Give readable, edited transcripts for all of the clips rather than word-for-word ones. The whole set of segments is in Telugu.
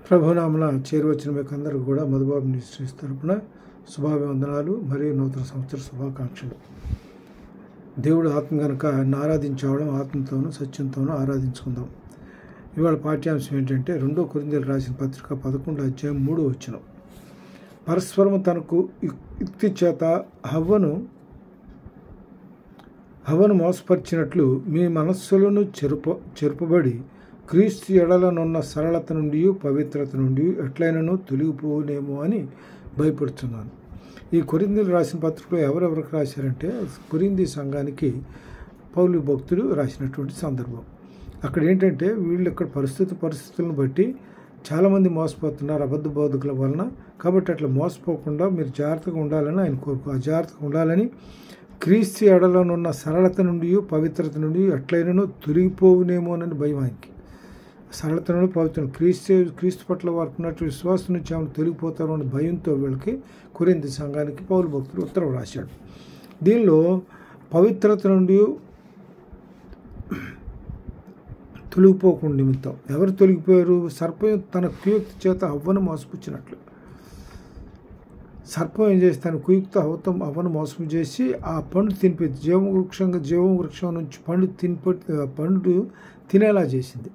ప్రభునామన చేరువచ్చిన మీకు అందరికీ కూడా మధుబాబు మినిస్ట్రీస్ తరపున శుభాభివందనాలు మరియు నూతన సంవత్సర శుభాకాంక్షలు. దేవుడు ఆత్మ కనుక ఆయన ఆరాధించడం ఆత్మతోనూ సత్యంతోనూ ఆరాధించుకుందాం. ఇవాళ పాఠ్యాంశం ఏంటంటే 2 కొరింథీయులకు రాసిన పత్రిక 11వ అధ్యాయం 3వ వచనం. పరస్పరము తనకు యుక్తి చేత హవ్వను మోసపరిచినట్లు మీ మనస్సులను చెరుపబడి క్రీస్తు ఎడలనున్న సరళత నుండి పవిత్రత నుండి ఎట్లయినను తొలగిపోనేమో అని భయపడుతున్నాను. ఈ కొరింథీయులకు రాసిన పత్రికలో ఎవరెవరికి రాశారంటే కొరింథీ సంఘానికి పౌలు భక్తుడు రాసినటువంటి సందర్భం. అక్కడ ఏంటంటే వీళ్ళు ఇక్కడ పరిస్థితులను బట్టి చాలామంది మోసపోతున్నారు అబద్ధ బోధకుల వలన. కాబట్టి అట్లా మోసపోకుండా మీరు జాగ్రత్తగా ఉండాలని ఆయన జాగ్రత్తగా ఉండాలని క్రీస్తు ఎడలనున్న సరళత నుండి పవిత్రత నుండి ఎట్లయినను తొలగిపోవునేమోనని భయం ఆయనకి. సరళత నుండి పవిత్రం క్రీస్తు పట్ల వారికి ఉన్నట్టు విశ్వాసం నుంచి ఆమెను తొలగిపోతారు అనే భయంతో వీళ్ళకి కొరింథీ సంఘానికి పౌలు భక్తుడు ఉత్తరం రాశాడు. దీనిలో పవిత్రత నుండి తొలగిపోకుండా నిమిత్తం ఎవరు తొలగిపోయారు? సర్పం తన కుయుక్తి చేత హవ్వను మోసపుచ్చినట్లు. సర్పం ఏం చేసి తన కుయుక్త హవ్వను మోసం చేసి ఆ పండు తినిపి జీవం వృక్షం నుంచి పండు తినేలా చేసింది.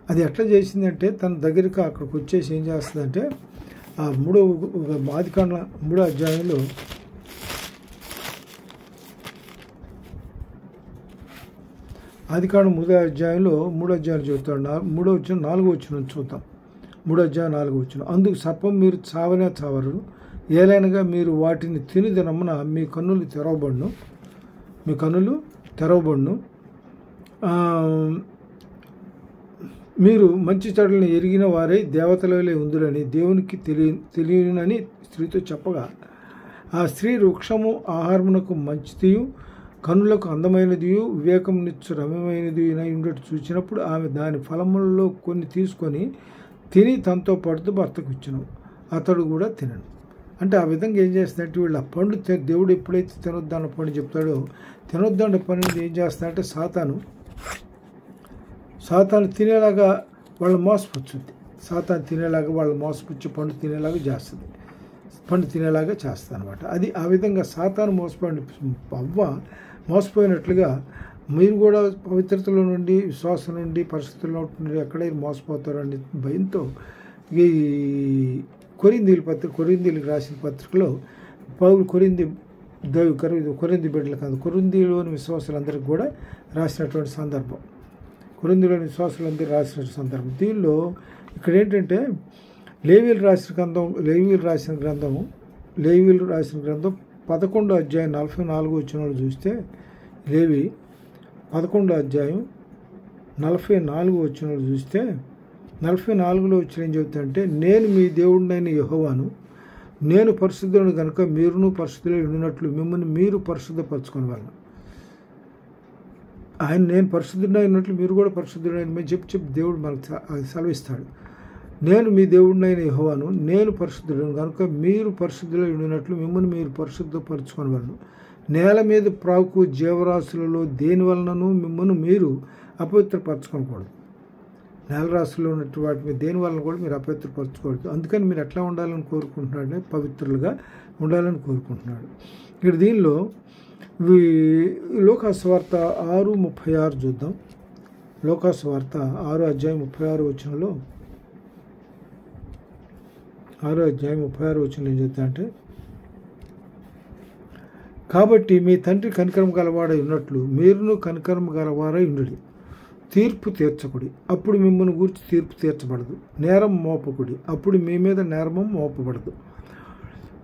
అది ఎట్లా చేసిందంటే తన దగ్గరికి అక్కడికి వచ్చేసి ఏం చేస్తుందంటే ఆ ఆదికాండ 3వ అధ్యాయంలో ఆదికాండ 3వ అధ్యాయంలో 3వ అధ్యాయం చెబుతాడు. 3వ అధ్యాయం 4వ వచనం చూద్దాం. 3వ అధ్యాయం 4వ వచనం. అందుకు సర్పం మీరు చావనే చావరు, ఏలైనగా మీరు వాటిని తిని దినమున మీ కన్నులు తెరవబడును, మీరు మంచి చెడులను ఎరిగిన వారై దేవతలవలే ఉందులని దేవునికి తెలియనని స్త్రీతో చెప్పగా, ఆ స్త్రీ వృక్షము ఆహారమునకు మంచిదియు కన్నులకు అందమైనదియు వివేకమునిచ్చు రమ్యమైనది ఉండేట్టు చూసినప్పుడు ఆమె దాని ఫలములలో కొన్ని తీసుకొని తిని తనతో పడుతూ భర్తకు ఇచ్చినాం, అతడు కూడా తినను. అంటే ఆ విధంగా ఏం చేస్తుందంటే వీళ్ళు ఆ పండు దేవుడు ఎప్పుడైతే తినొద్దన్న పండు చెప్తాడో తినొద్దన్న పని ఏం చేస్తాడంటే సాతాను తినేలాగా వాళ్ళు మోసపుచ్చుద్ది. సాతాను తినేలాగా వాళ్ళు మోసపుచ్చి పండు తినేలాగా చేస్తుంది అనమాట. అది ఆ విధంగా సాతాను మోసపోయినట్లుగా మీరు కూడా పవిత్రతలో నుండి విశ్వాసం నుండి పరిస్థితుల్లో నుండి ఎక్కడైనా మోసపోతారని భయంతో ఈ కొరింథీయులకు రాసిన పత్రికలో పౌలు కొరింథీ బిడ్డలు కాదు కొరింథీలోని విశ్వాసులందరికీ కూడా రాసినటువంటి సందర్భం. కొరింథీలోని విశ్వాసులందరూ రాసిన సందర్భం. దీనిలో ఇక్కడ ఏంటంటే లేవీయులు రాసిన గ్రంథం 11వ అధ్యాయం 44వ వచనంలో చూస్తే లేవి 11వ అధ్యాయం 44వ వచనంలో చూస్తే 44లో వచ్చిన ఏం చెబుతాయంటే, నేను మీ దేవుడినైన యెహోవాను, నేను పరిశుద్ధులను కనుక మీరును పరిశుద్ధులై ఉండినట్లు మిమ్మల్ని మీరు పరిశుద్ధపరచుకునే వాళ్ళను. నేను పరిశుద్ధుడై ఉన్నట్లు మీరు కూడా పరిశుద్ధుడైన చెప్పి దేవుడు మనకు సెలవిస్తాడు. నేను మీ దేవుడినైన యెహోవాను, నేను పరిశుద్ధులను కనుక మీరు పరిశుద్ధులై ఉండినట్లు మిమ్మల్ని మీరు పరిశుద్ధపరచుకునే వాళ్ళను. నేల మీద ప్రాకు జీవరాశులలో దేని వలనను మిమ్మల్ని మీరు అపవిత్రపరచుకోకూడదు. నేలరాశుల్లో ఉన్నట్టు వాటి మీద దేని వలన కూడా మీరు అపవిత్రపరచుకోవద్దు. అందుకని మీరు ఎట్లా ఉండాలని కోరుకుంటున్నాడు? పవిత్రులుగా ఉండాలని కోరుకుంటున్నాడు. ఇక్కడ దీనిలో లోకాసు వార్త 6:36 చూద్దాం. లోకాసు వార్త 6వ అధ్యాయం 36వ వచనంలో 6వ అధ్యాయం 36వ వచనంలో ఏం చెప్తారంటే, కాబట్టి మీ తండ్రి కనికరం గలవాడై ఉన్నట్లు మీరును కనికరం గలవారై ఉండుడి. తీర్పు తీర్చకుడి, అప్పుడు మిమ్మల్ని గూర్చి తీర్పు తీర్చబడదు. నేరం మోపకుడి, అప్పుడు మీ మీద నేరము మోపబడదు.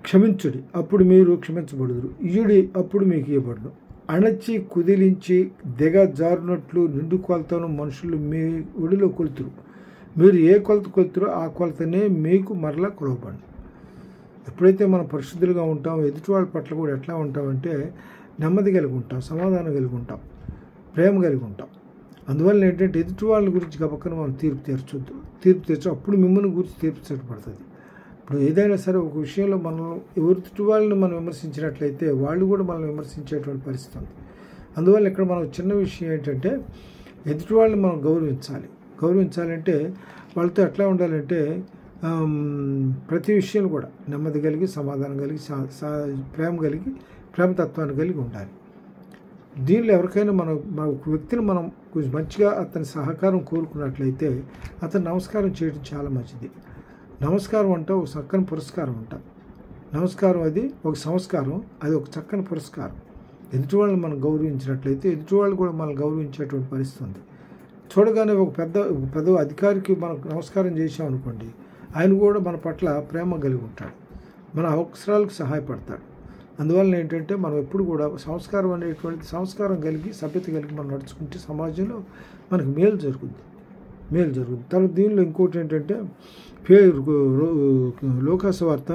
క్షమించుడి, అప్పుడు మీరు క్షమించబడుదురు. ఇయుడి, అప్పుడు మీకు ఇవ్వబడును. అణచి కుదిలించి దిగజారునట్లు నిండు కొలతను మనుషులు మీ ఒడిలో కొలుతురు. మీరు ఏ కొలత కొలుతురో ఆ కొలతనే మీకు మరలా కొలవబడును. ఎప్పుడైతే మనం పరిశుద్ధులుగా ఉంటామో ఎదుటి వాళ్ళ పట్ల కూడా ఎట్లా ఉంటామంటే నెమ్మది కలిగి ఉంటాం, సమాధానం కలిగి ఉంటాం, ప్రేమ కలిగి ఉంటాం. అందువల్ల ఏంటంటే ఎదుటి వాళ్ళ గురించి గబక్కన మనం తీర్పు తీర్చు అప్పుడు మిమ్మల్ని గురించి తీర్పు తీర్చబడుతుంది. ఇప్పుడు ఏదైనా సరే ఒక విషయంలో మనం ఎదుటి వాళ్ళని మనం విమర్శించినట్లయితే వాళ్ళు కూడా మనల్ని విమర్శించేటువంటి పరిస్థితి ఉంది. అందువల్ల ఇక్కడ మనం చిన్న విషయం ఏంటంటే ఎదుటి వాళ్ళని మనం గౌరవించాలంటే వాళ్ళతో ఎట్లా ఉండాలంటే ప్రతి విషయంలో కూడా నెమ్మది కలిగి, సమాధానం కలిగి, ప్రేమ కలిగి, ప్రేమతత్వాన్ని కలిగి ఉండాలి. దీనిలో ఎవరికైనా మన ఒక వ్యక్తిని మనం కొంచెం మంచిగా అతని సహకారం కోరుకున్నట్లయితే అతను నమస్కారం చేయడం చాలా మంచిది. నమస్కారం అంటే ఒక చక్కని పురస్కారం అంట. నమస్కారం అది ఒక సంస్కారం, అది ఒక చక్కని పురస్కారం. ఎదుటి వాళ్ళని మనం గౌరవించినట్లయితే ఎదుటి వాళ్ళు కూడా మనం గౌరవించేటువంటి పరిస్థితి ఉంది. చూడగానే ఒక పెద్ద అధికారికి మనం నమస్కారం చేసామనుకోండి, ఆయన కూడా మన పట్ల ప్రేమ కలిగి ఉంటాడు, మన అవసరాలకు సహాయపడతాడు. అందువల్ల ఏంటంటే మనం ఎప్పుడు కూడా సంస్కారం అనేటువంటి సంస్కారం కలిగి, సభ్యత కలిగి మనం నడుచుకుంటే సమాజంలో మనకు మేలు జరుగుతుంది. తర్వాత దీనిలో ఇంకోటి ఏంటంటే లోకాసు వార్త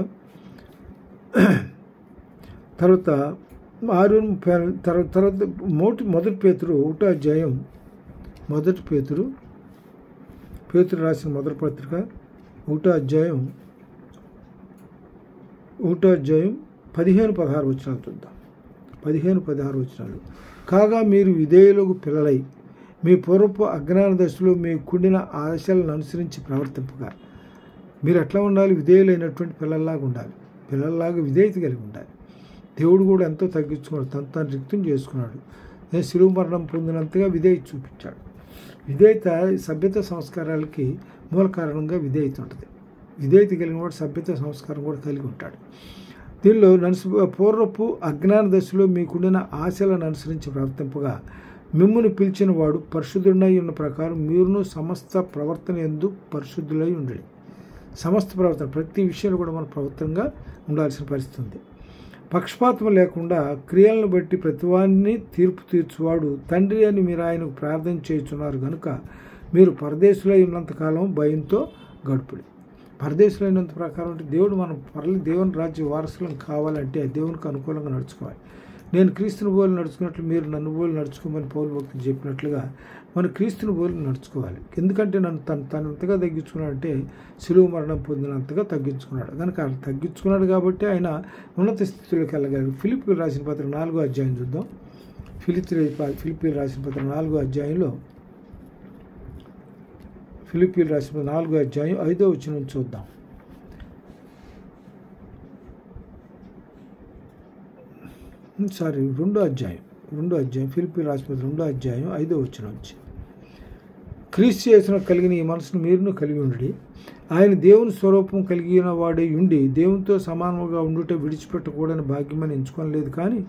తర్వాత 6 తర్వాత మొదటి పేతురు 1వ అధ్యాయం, పేతురు రాసిన మొదటి పత్రిక 1వ అధ్యాయం 15-16 వచనాలు చూద్దాం. 15-16 వచనాలు. కాగా మీరు విధేయులకు పిల్లలై మీ పూర్వపు అజ్ఞాన దశలో మీ కుండిన ఆశలను అనుసరించి ప్రవర్తింపగా. మీరు ఎట్లా ఉండాలి? విధేయులైనటువంటి పిల్లల్లాగా ఉండాలి. పిల్లల్లాగా విధేయత కలిగి ఉండాలి. దేవుడు కూడా ఎంతో తగ్గించుకున్నాడు, తను రిక్తం చేసుకున్నాడు. శిలువ మరణం పొందినంతగా విధేయత చూపించాడు. విధేయత సభ్యత సంస్కారాలకి మూల కారణంగా విధేయత ఉంటుంది. విధేయత కలిగిన వాడు సభ్యత సంస్కారం కూడా కలిగి ఉంటాడు. దీనిలో పూర్వపు అజ్ఞాన దశలో మీకుండిన ఆశలను అనుసరించి ప్రవర్తింపగా మిమ్మును పిలిచిన వాడు పరిశుద్ధుడై ఉన్న ప్రకారం మీరును సమస్త ప్రవర్తన యందు పరిశుద్ధులై ఉండండి. సమస్త ప్రవర్తన, ప్రతి విషయంలో కూడా మన ప్రవర్తనగా ఉండాల్సిన పరిస్థితి ఉంది. పక్షపాతం లేకుండా క్రియలను బట్టి ప్రతివాన్ని తీర్పు తీర్చువాడు తండ్రి అని మీరు ఆయనకు ప్రార్థన చేయుచున్నారు కనుక మీరు పరదేశులై ఉన్నంతకాలం భయంతో గడుపుడి. పరదేశులైనంత ప్రకారం అంటే దేవుని రాజ్య వారసులను కావాలంటే దేవునికి అనుకూలంగా నడుచుకోవాలి. నేను క్రీస్తుని పోలి నడుచుకున్నట్లు మీరు నన్ను పోలి నడుచుకోమని పౌలు భక్తుడు చెప్పినట్లుగా మనం క్రీస్తుని పోలి నడుచుకోవాలి. ఎందుకంటే తను ఎంతగా తగ్గించుకున్నాడంటే శిలువ మరణం పొందినంతగా తగ్గించుకున్నాడు కనుక తగ్గించుకున్నాడు కాబట్టి ఆయన ఉన్నత స్థితిలోకి వెళ్ళగలిగాడు. ఫిలిప్పీయులు రాసిన పత్రిక 4వ అధ్యాయం చూద్దాం. ఫిలిప్పీయులు రాసిన పత్రిక 4వ అధ్యాయంలో 4వ అధ్యాయం 5వ వచనం చూద్దాం. రెండో అధ్యాయం ఫిలిప్పీయులు రాసిన 2వ అధ్యాయం 5వ వచనం నుంచి. క్రీస్తు చేసిన కలిగిన ఈ మనసును మీరును కలిగి ఉండి ఆయన దేవుని స్వరూపం కలిగిన వాడై ఉండి దేవునితో సమానంగా ఉండుట విడిచిపెట్టకూడని భాగ్యమని ఎంచుకోలేదు, కానీ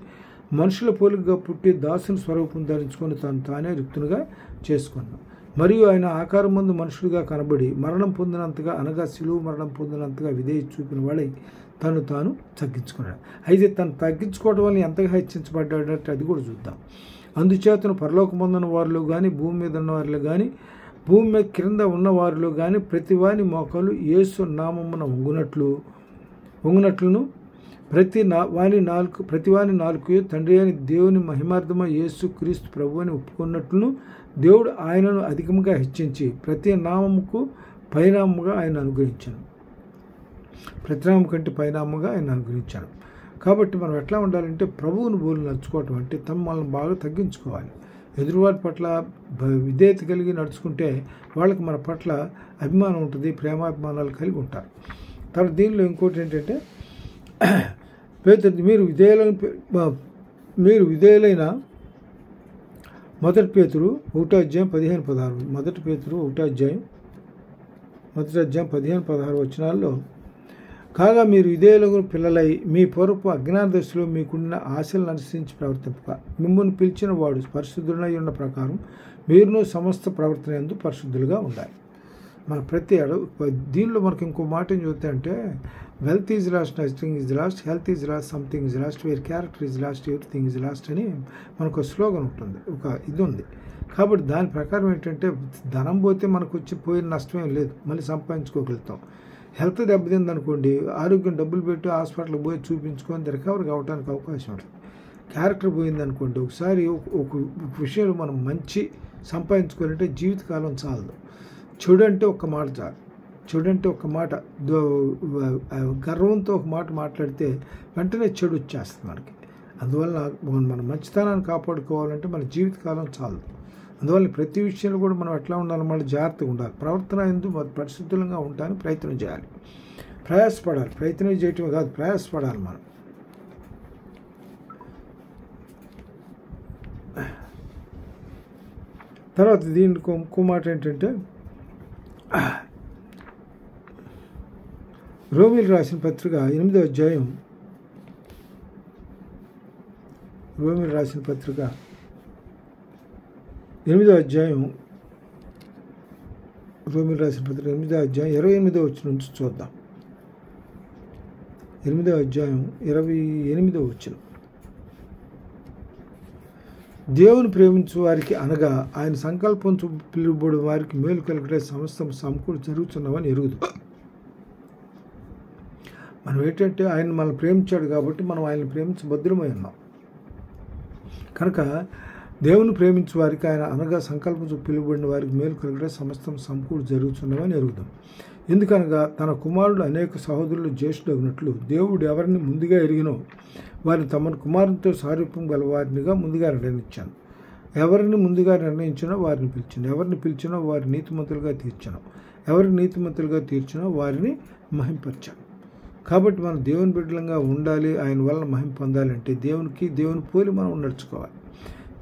మనుషుల పోలికగా పుట్టి దాసుని స్వరూపం ధరించుకొని తానే రిక్తునిగా చేసుకున్నాడు. మరియు ఆయన ఆకారం ముందు మనుషుడిగా కనబడి మరణం పొందినంతగా, అనగా శిలువ మరణం పొందినంతగా విధేయత చూపిన వాడై తాను తగ్గించుకున్నాడు. అయితే తను తగ్గించుకోవడం వల్ల ఎంతగా హెచ్చించబడ్డాడంటే అది కూడా చూద్దాం. అందుచేతను పరలోకమందున్న వారిలో కానీ, భూమి మీద ఉన్న వారిలో కానీ, భూమి మీద క్రింద ఉన్న వారిలో కానీ ప్రతివాని మోకాలు యేసు నామమున వంగునట్లును ప్రతివాని నాలుగు తండ్రి అని దేవుని మహిమార్థమై యేసు క్రీస్తు ప్రభు అని ఒప్పుకున్నట్లును దేవుడు ఆయనను అధికంగా హెచ్చించి ప్రతి నామముకు పరిణామముగా ఆయన అనుగ్రహించాను. ప్రతినామం కంటే పరిణామంగా ఆయన అనుగ్రహించాడు. కాబట్టి మనం ఎట్లా ఉండాలంటే ప్రభువుని పోలి నడుచుకోవటం అంటే మనల్ని బాగా తగ్గించుకోవాలి. ఎదురువారి పట్ల విధేయత కలిగి నడుచుకుంటే వాళ్ళకి మన పట్ల అభిమానం ఉంటుంది, ప్రేమాభిమానాలు కలిగి ఉంటారు. తర్వాత దీనిలో ఇంకోటి ఏంటంటే మీరు విధేయులైన మొదటి పేతురు 1వ అధ్యాయం 15-16. మొదటి పేతురు 1వ అధ్యాయం 15-16 వచనాల్లో కాగా మీరు విధేయులకు పిల్లలై మీ పూర్వపు అజ్ఞాన దశలో మీకున్న ఆశలను అనుసరించి ప్రవర్తింపక మిమ్మల్ని పిలిచిన వాడు పరిశుద్ధుడై ఉన్న ప్రకారం మీరును సమస్త ప్రవర్తన యందు పరిశుద్ధులుగా ఉండాలి. మన ప్రతి దీనిలో మనకు ఇంకో మాట ఏం చూస్తే అంటే wealth is lost, nothing is lost, health is lost, something is lost, where character is lost, everything is lost అని మనకు ఒక స్లోగన్ ఉంటుంది, ఒక ఇది ఉంది. కాబట్టి దాని ప్రకారం ఏంటంటే ధనం పోతే మనకు పోయిన నష్టమేం లేదు, మళ్ళీ సంపాదించుకోగలుగుతాం. హెల్త్ దెబ్బతింది అనుకోండి, ఆరోగ్యం డబ్బులు పెట్టి హాస్పిటల్కి పోయి చూపించుకొని రికవర్ కావడానికి అవకాశం ఉంటుంది. క్యారెక్టర్ పోయింది అనుకోండి, ఒకసారి ఒక విషయంలో మనం మంచి సంపాదించుకోవాలంటే జీవితకాలం చాలదు. చెడు అంటే ఒక్క మాట చాలు. చెడు అంటే ఒక్క మాట, గర్వంతో ఒక మాట మాట్లాడితే వెంటనే చెడు వచ్చేస్తుంది మనకి. అందువల్ల మన మంచితనాన్ని కాపాడుకోవాలంటే మన జీవితకాలం చాలదు. అందువల్ల ప్రతి విషయంలో కూడా మనం ఎట్లా ఉండాలి, మళ్ళీ జాగ్రత్తగా ఉండాలి. ప్రవర్తన ఎందుకు పరిశుద్ధంగా ఉండడానికి ప్రయత్నం చేయాలి, ప్రయాసపడాలి. ప్రయత్నం చేయటం కాదు, ప్రయాసపడాలి మనం. తర్వాత దీనికి ఇంకో మాట ఏంటంటే, రోమీలు రాసిన పత్రిక 8వ అధ్యాయం, రోమీలు రాసిన పత్రిక 8వ అధ్యాయం, రోమీలు రాసిన పత్రిక 8వ అధ్యాయం 28వ వచనం నుంచి చూద్దాం. 8వ అధ్యాయం 28వ వచనం. దేవుని ప్రేమించు వారికి అనగా ఆయన సంకల్పం పిలువబడి వారికి మేలు కలిగే సమస్తం సమకూడి జరుగుతున్నవని ఎరుగుదు. మనం ఏంటంటే ఆయన మనల్ని ప్రేమించాడు కాబట్టి మనం ఆయన్ని ప్రేమించి భద్రమై ఉన్నాం. కనుక దేవుని ప్రేమించు వారికి ఆయన అనగా సంకల్పం పిలువబడిన వారికి మేలు కలిగే సమస్తం సమకూడి జరుగుతున్నవని ఎరుగుదాం. ఎందుకనగా తన కుమారుడు అనేక సహోదరులు జ్యేష్ఠుడగినట్లు దేవుడు ఎవరిని ముందుగా ఎరిగినో వారిని తమ కుమారునితో సారూప్యం గల వారినిగా ముందుగా నిర్ణయించాను. ఎవరిని ముందుగా నిర్ణయించినో వారిని పిలిచాను, ఎవరిని పిలిచినో వారిని నీతిమంతులుగా తీర్చాను, ఎవరిని నీతిమంతులుగా తీర్చినో వారిని మహింపరిచాను. కాబట్టి మనం దేవుని బిడ్డలంగా ఉండాలి, ఆయన వల్ల మహిమ పొందాలంటే దేవుని పోలి మనం నడుచుకోవాలి,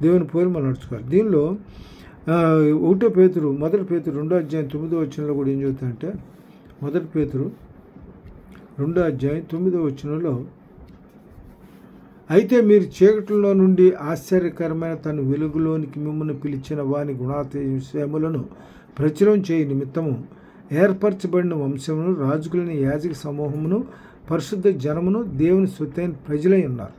దేవుని పోలి మనం నడుచుకోవాలి. దీనిలో 1 పేతురు 2వ అధ్యాయం 9వ వచనంలో కూడా ఏం చెబుతాయంటే, 1 పేతురు 2వ అధ్యాయం 9వ వచనంలో, అయితే మీరు చీకటిలో నుండి ఆశ్చర్యకరమైన తన వెలుగులోనికి మిమ్మల్ని పిలిచిన వాని గుణాతిశయములను ప్రచురం చేయ నిమిత్తము ఏర్పరచబడిన వంశమును, రాజుకులని యాజక సమూహమును, పరిశుద్ధ జనమును, దేవుని సొత్తైన ప్రజలై ఉన్నారు.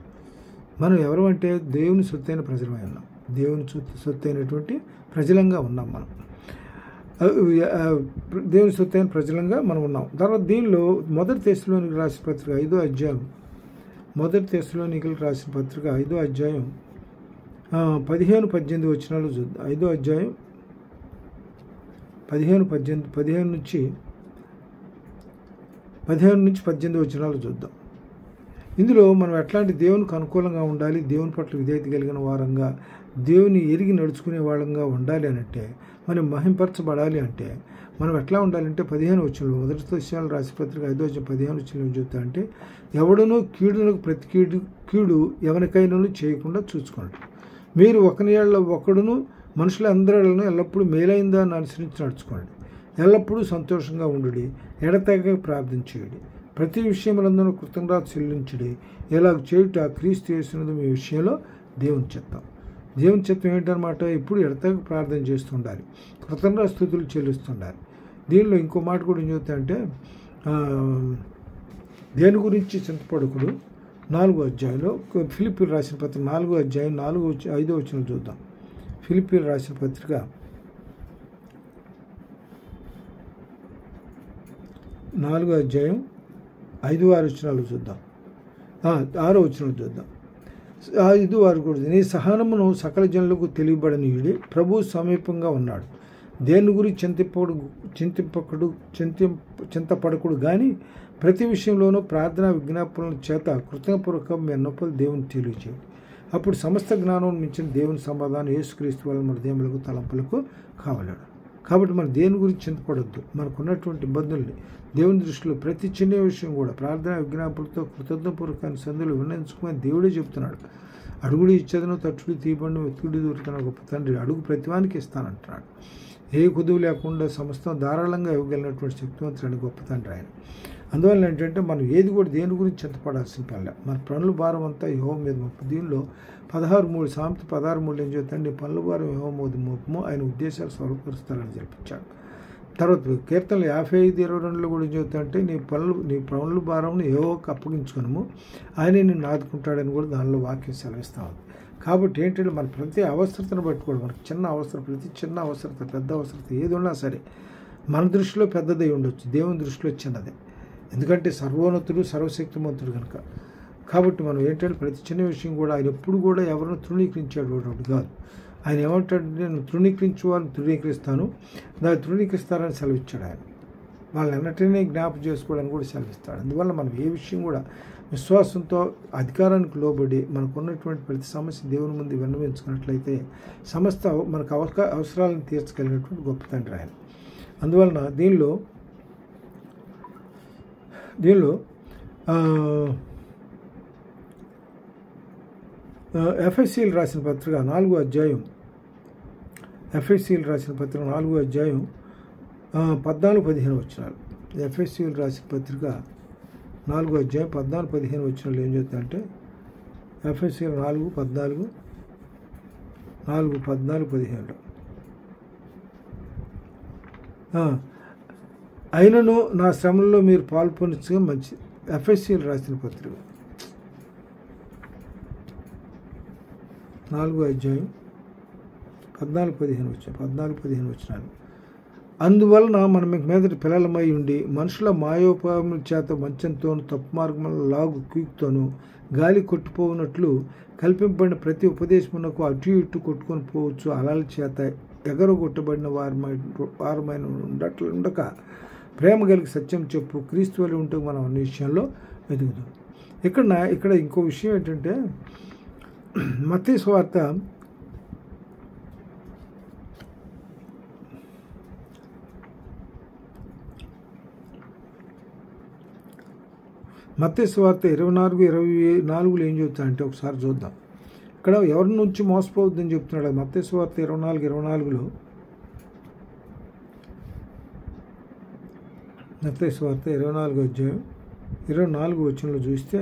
మనం ఎవరు అంటే దేవుని సొత్తైన ప్రజలమై ఉన్నాం, దేవుని సొత్తైనటువంటి ప్రజలంగా ఉన్నాం. మనం దేవుని సొత్తైన ప్రజలంగా మనం ఉన్నాం. తర్వాత దీనిలో 1 తెస్సలోనికీయులకు రాసిన పత్రిక 5వ అధ్యాయం, 1 తెస్సలోనికీయులకు రాసిన పత్రిక 5వ అధ్యాయం 15-18 వచనాలు చూద్దాం. 5వ అధ్యాయం 15 నుంచి 18 వచనాలు చూద్దాం. ఇందులో మనం ఎట్లాంటి దేవునికి అనుకూలంగా ఉండాలి, దేవుని పట్ల విధేయత కలిగిన వారంగా, దేవుని ఎరిగి నడుచుకునే వాళ్ళంగా ఉండాలి అని అంటే, మనం మహింపరచబడాలి అంటే మనం ఎట్లా ఉండాలంటే 15 వచనంలో 1 తెస్సలోనికీయులకు రాసిన పత్రిక 5వ అధ్యాయం 15 వచనంలో ఏం చెప్తా అంటే, ఎవడునూ కీడునకు ప్రతి కీడు ఎవరికైనా చేయకుండా చూసుకోండి. మీరు ఒకని ఏళ్ళ ఒకడును మనుషులందరిలో ఎల్లప్పుడూ మేలైన దాన్ని అనుసరించి నడుచుకోండి. ఎల్లప్పుడూ సంతోషంగా ఉండుడి, ఎడతెగక ప్రార్థన చేయుడి, ప్రతి విషయములందరూ కృతజ్ఞత చెల్లించుడి. ఇలాగ చేయుట క్రీస్తు యేసునందు మీ విషయంలో దేవుని చిత్తం. దేవుని చిత్తం ఏంటన్నమాట, ఇప్పుడు ఎడతెగక ప్రార్థన చేస్తుండాలి, కృతజ్ఞత స్తుతులు చెల్లిస్తుండాలి. దీనిలో ఇంకో మాట కూడా ఏం చెబుతాయంటే, దేని గురించి చింతపడకుడు 4వ అధ్యాయంలో, ఫిలిప్పీయులకు రాసిన పత్రిక 4వ అధ్యాయం 5వ వచనం చూద్దాం. ఫిలిప్పీయులకు రాసిన పత్రిక 4వ అధ్యాయం 5-6 వచనాలు చూద్దాం. 6వ వచనం చూద్దాం. 5-6 కూడా, నీ సహనమును సకల జనులకు తెలియబడనీయుడి, ప్రభువు సమీపంగా ఉన్నాడు. దేని గురించి చింతపడకుడు కానీ ప్రతి విషయంలోనూ ప్రార్థన విజ్ఞాపనల చేత కృతజ్ఞపూర్వక మీ నొప్పులు దేవుని తెలియచేయండి. అప్పుడు సమస్త జ్ఞానం మించిన దేవుని సమాధానం యేసుక్రీస్తు వల్ల మన హృదయములకు తలంపులకు కావలేడు. కాబట్టి మన దేని గురించి చింతపడొద్దు. మనకున్నటువంటి ఇబ్బందుల్ని దేవుని దృష్టిలో ప్రతి చిన్న విషయం కూడా ప్రార్థన విజ్ఞాపనలతో కృతజ్ఞపూర్వక సందులు విన్నయించుకోమని దేవుడే చెబుతున్నాడు. అడుగుడు ఇచ్చేదను, తట్టుడు తీయబడిన, వెతుకుడు దొరికిన గొప్ప తండ్రి అడుగు ప్రతివానికి ఇస్తానంటున్నాడు. ఏ కుదువు లేకుండా సమస్తం ధారాళంగా ఇవ్వగలిగినటువంటి శక్తివంతుడైన గొప్ప తండ్రి ఆయన. అందువల్ల ఏంటంటే మనం ఏది కూడా దేని గురించి చింతపడాల్సిన పనిలే. మన పనుల భారం అంతా యెహోవా మీద మోపు. దీనిలో 16:3 సామెత 16:3 ఏం చెప్తాడు, నీ పనుల భారం యెహోవా మీద మోపము, ఆయన ఉద్దేశాలు స్వరపరుస్తారని జరిపించాడు. తర్వాత కీర్తనలు 55:22 కూడా ఏం చెబుతాడంటే, నీ పనుల భారంను యెహోవాకు అప్పగించుకునము, ఆయనే నిన్ను ఆదుకుంటాడని కూడా దానిలో వాక్యం సెలవిస్తూ ఉంది. కాబట్టి ఏంటంటే మన ప్రతి అవసరతను బట్టి కూడా, మనకు చిన్న అవసరం, ప్రతి చిన్న అవసరత, పెద్ద అవసరత ఏది ఉన్నా సరే మన దృష్టిలో పెద్దదై ఉండొచ్చు, దేవుని దృష్టిలో చిన్నదే. ఎందుకంటే సర్వోన్నతుడు, సర్వశక్తిమంతుడు కనుక. కాబట్టి మనం ఏంటంటే ప్రతి చిన్న విషయం కూడా ఆయన ఎప్పుడు కూడా ఎవరిని తృణీకరించాడు కాదు. ఆయన ఏమంటాడు, నేను తృణీకరించు వాళ్ళని తృణీకరిస్తాను, దాన్ని తృణీకరిస్తారని సెలవిచ్చాడు ఆయన. వాళ్ళని ఎన్నటినీ జ్ఞాపకం చేసుకోవడానికి కూడా సెలవిస్తాడు. అందువల్ల మనం ఏ విషయం కూడా విశ్వాసంతో అధికారానికి లోబడి మనకున్నటువంటి ప్రతి సమస్య దేవుని ముందు విన్నవించుకున్నట్లయితే సమస్త మనకు అవసరాలను తీర్చగలిగినటువంటి గొప్ప తండ్రి ఆయన. అందువలన దీనిలో ఎఫ్ఎస్సీలు రాసిన పత్రిక 4వ అధ్యాయం 14-15 వచనాలు. ఎఫ్ఎస్సీలు రాసిన పత్రిక 4వ అధ్యాయం 14-15 వచనాలు ఏం చెప్తారంటే, ఎఫ్ఎస్సీలు 4:14-15 అయినను నా శ్రమల్లో మీరు పాల్పొనగా మంచిది. ఎఫ్ఎస్సీలు రాసిన పత్రిక 4వ అధ్యాయం 14-15 వచనాలు. అందువలన మనం మీకు మీదటి పిల్లలమై ఉండి మనుషుల మాయోపాయముల చేత మంచంతోనూ తప్పు మార్గంలో లాగు కీకుతోనూ గాలి కొట్టుపోవునట్లు కల్పింపబడిన ప్రతి ఉపదేశమునకు అటు ఇటు కొట్టుకొని పోవచ్చు అలల చేత ఎగరగొట్టబడిన వారమైన ఉండక ప్రేమ కలిగి సత్యం చెప్పు క్రీస్తు వలె ఉంటూ మనం అన్ని విషయాల్లో వెతుకుతాం. ఇక్కడ ఇంకో విషయం ఏంటంటే, మత్తయి సువార్త 24:24 ఏం చెబుతాడంటే ఒకసారి చూద్దాం. ఇక్కడ ఎవరి నుంచి మోసపోవద్దని చెప్తున్నాడు. మత్తయి సువార్త 24:24 మత్తయి సువార్త 24వ అధ్యాయం 24 వచనంలో చూస్తే,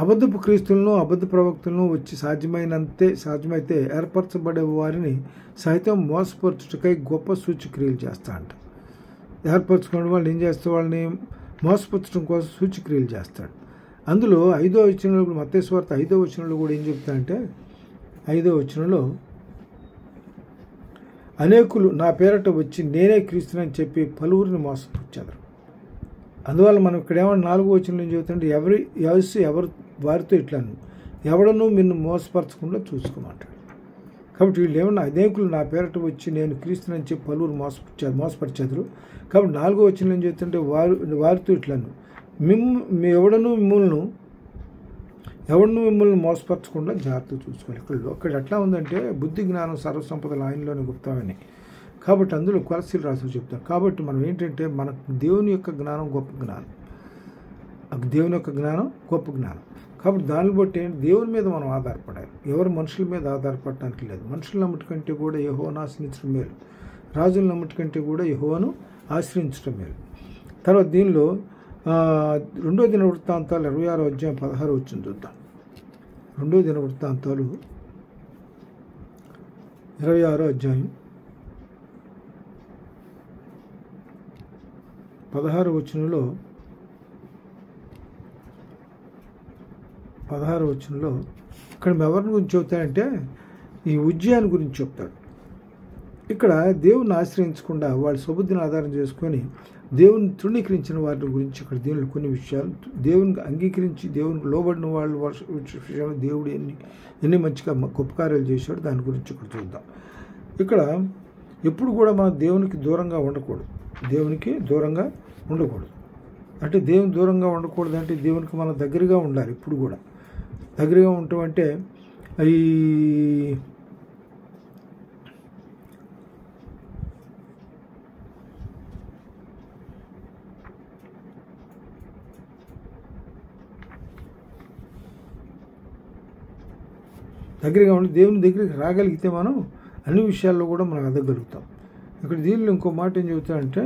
అబద్ధపు క్రీస్తులను అబద్ధ ప్రవక్తలను వచ్చి సాధ్యమైతే ఏర్పరచబడే వారిని సైతం మోసపరచుటకై గొప్ప సూచక్రియలు చేస్తా అంట. ఏర్పరచుకునే వాళ్ళు ఏం చేస్తే వాళ్ళని మోసపరచడం కోసం సూచక్రియలు చేస్తాడు. అందులో 5వ వచనంలో మత్తయి సువార్త 5వ వచనంలో కూడా ఏం చెప్తాడంటే, 5వ వచనంలో అనేకులు నా పేరట వచ్చి నేనే క్రీస్తునని చెప్పి పలువురిని మోసపుచ్చారు. అందువల్ల మనం ఇక్కడ ఏమన్నా 4వ వచనంలో ఏం చెబుతుంటే, ఎవరు వారితో ఇట్లాను ఎవడనూ నిన్ను మోసపరచకుండా చూసుకోమంటాడు. కాబట్టి వీళ్ళు ఏమన్నా అనేకులు నా పేరట వచ్చి నేను క్రీస్తునని చెప్పి పలువురు మోసపరిచారు. కాబట్టి 4వ వచనంలో ఏం చెబుతుంటే, వారితో ఇట్లాను ఎవడనూ మిమ్మల్ని మోసపరచకుండా జాగ్రత్తగా చూసుకోవాలి. ఇక్కడ ఎట్లా ఉందంటే, బుద్ధి జ్ఞానం సర్వసంపదలు ఆయనలోనే గుప్తామని. కాబట్టి అందులో కొలసీలు రాసులు చెప్తారు. కాబట్టి మనం ఏంటంటే, మనకు దేవుని యొక్క జ్ఞానం గొప్ప జ్ఞానం, కాబట్టి దాన్ని బట్టి దేవుని మీద మనం ఆధారపడాలి. ఎవరు మనుషుల మీద ఆధారపడటానికి లేదు. మనుషుల నమ్మటి కంటే కూడా యెహోవాను ఆశ్రయించడం మేలు, రాజుల నమ్మటి కంటే కూడా యెహోవాను ఆశ్రయించడం మేలు. తర్వాత దీనిలో 2వ దినవృత్తాంతాలు 26వ అధ్యాయం 16 వచనం చూద్దాం. 2వ దినవృత్తాంతాలు 26వ అధ్యాయం 16వ వచనంలో ఇక్కడ ఎవరిని గురించి చెబుతాడంటే, ఈ ఉజ్జయాని గురించి చెప్తాడు. ఇక్కడ దేవుని ఆశ్రయించకుండా వాళ్ళు సుబుద్ధిని ఆధారం చేసుకొని దేవుని తృణీకరించిన వారి గురించి ఇక్కడ దీనిలో కొన్ని విషయాలు, దేవునికి అంగీకరించి దేవునికి లోబడిన వాళ్ళు విషయంలో దేవుడు ఎన్ని మంచిగా గొప్ప కార్యాలు చేశాడు దాని గురించి ఇక్కడ చూద్దాం. ఇక్కడ ఎప్పుడు కూడా మనం దేవునికి దూరంగా ఉండకూడదు. అంటే దేవుని దూరంగా ఉండకూడదు అంటే దేవునికి మనం దగ్గరగా ఉండాలి. ఇప్పుడు కూడా దగ్గరగా ఉండటం అంటే దగ్గరగా ఉండి దేవుని దగ్గరికి రాగలిగితే మనం అన్ని విషయాల్లో కూడా మనం ఎదగలుగుతాం. ఇక్కడ దీనిలో ఇంకో మాట ఏం చెబుతాడంటే,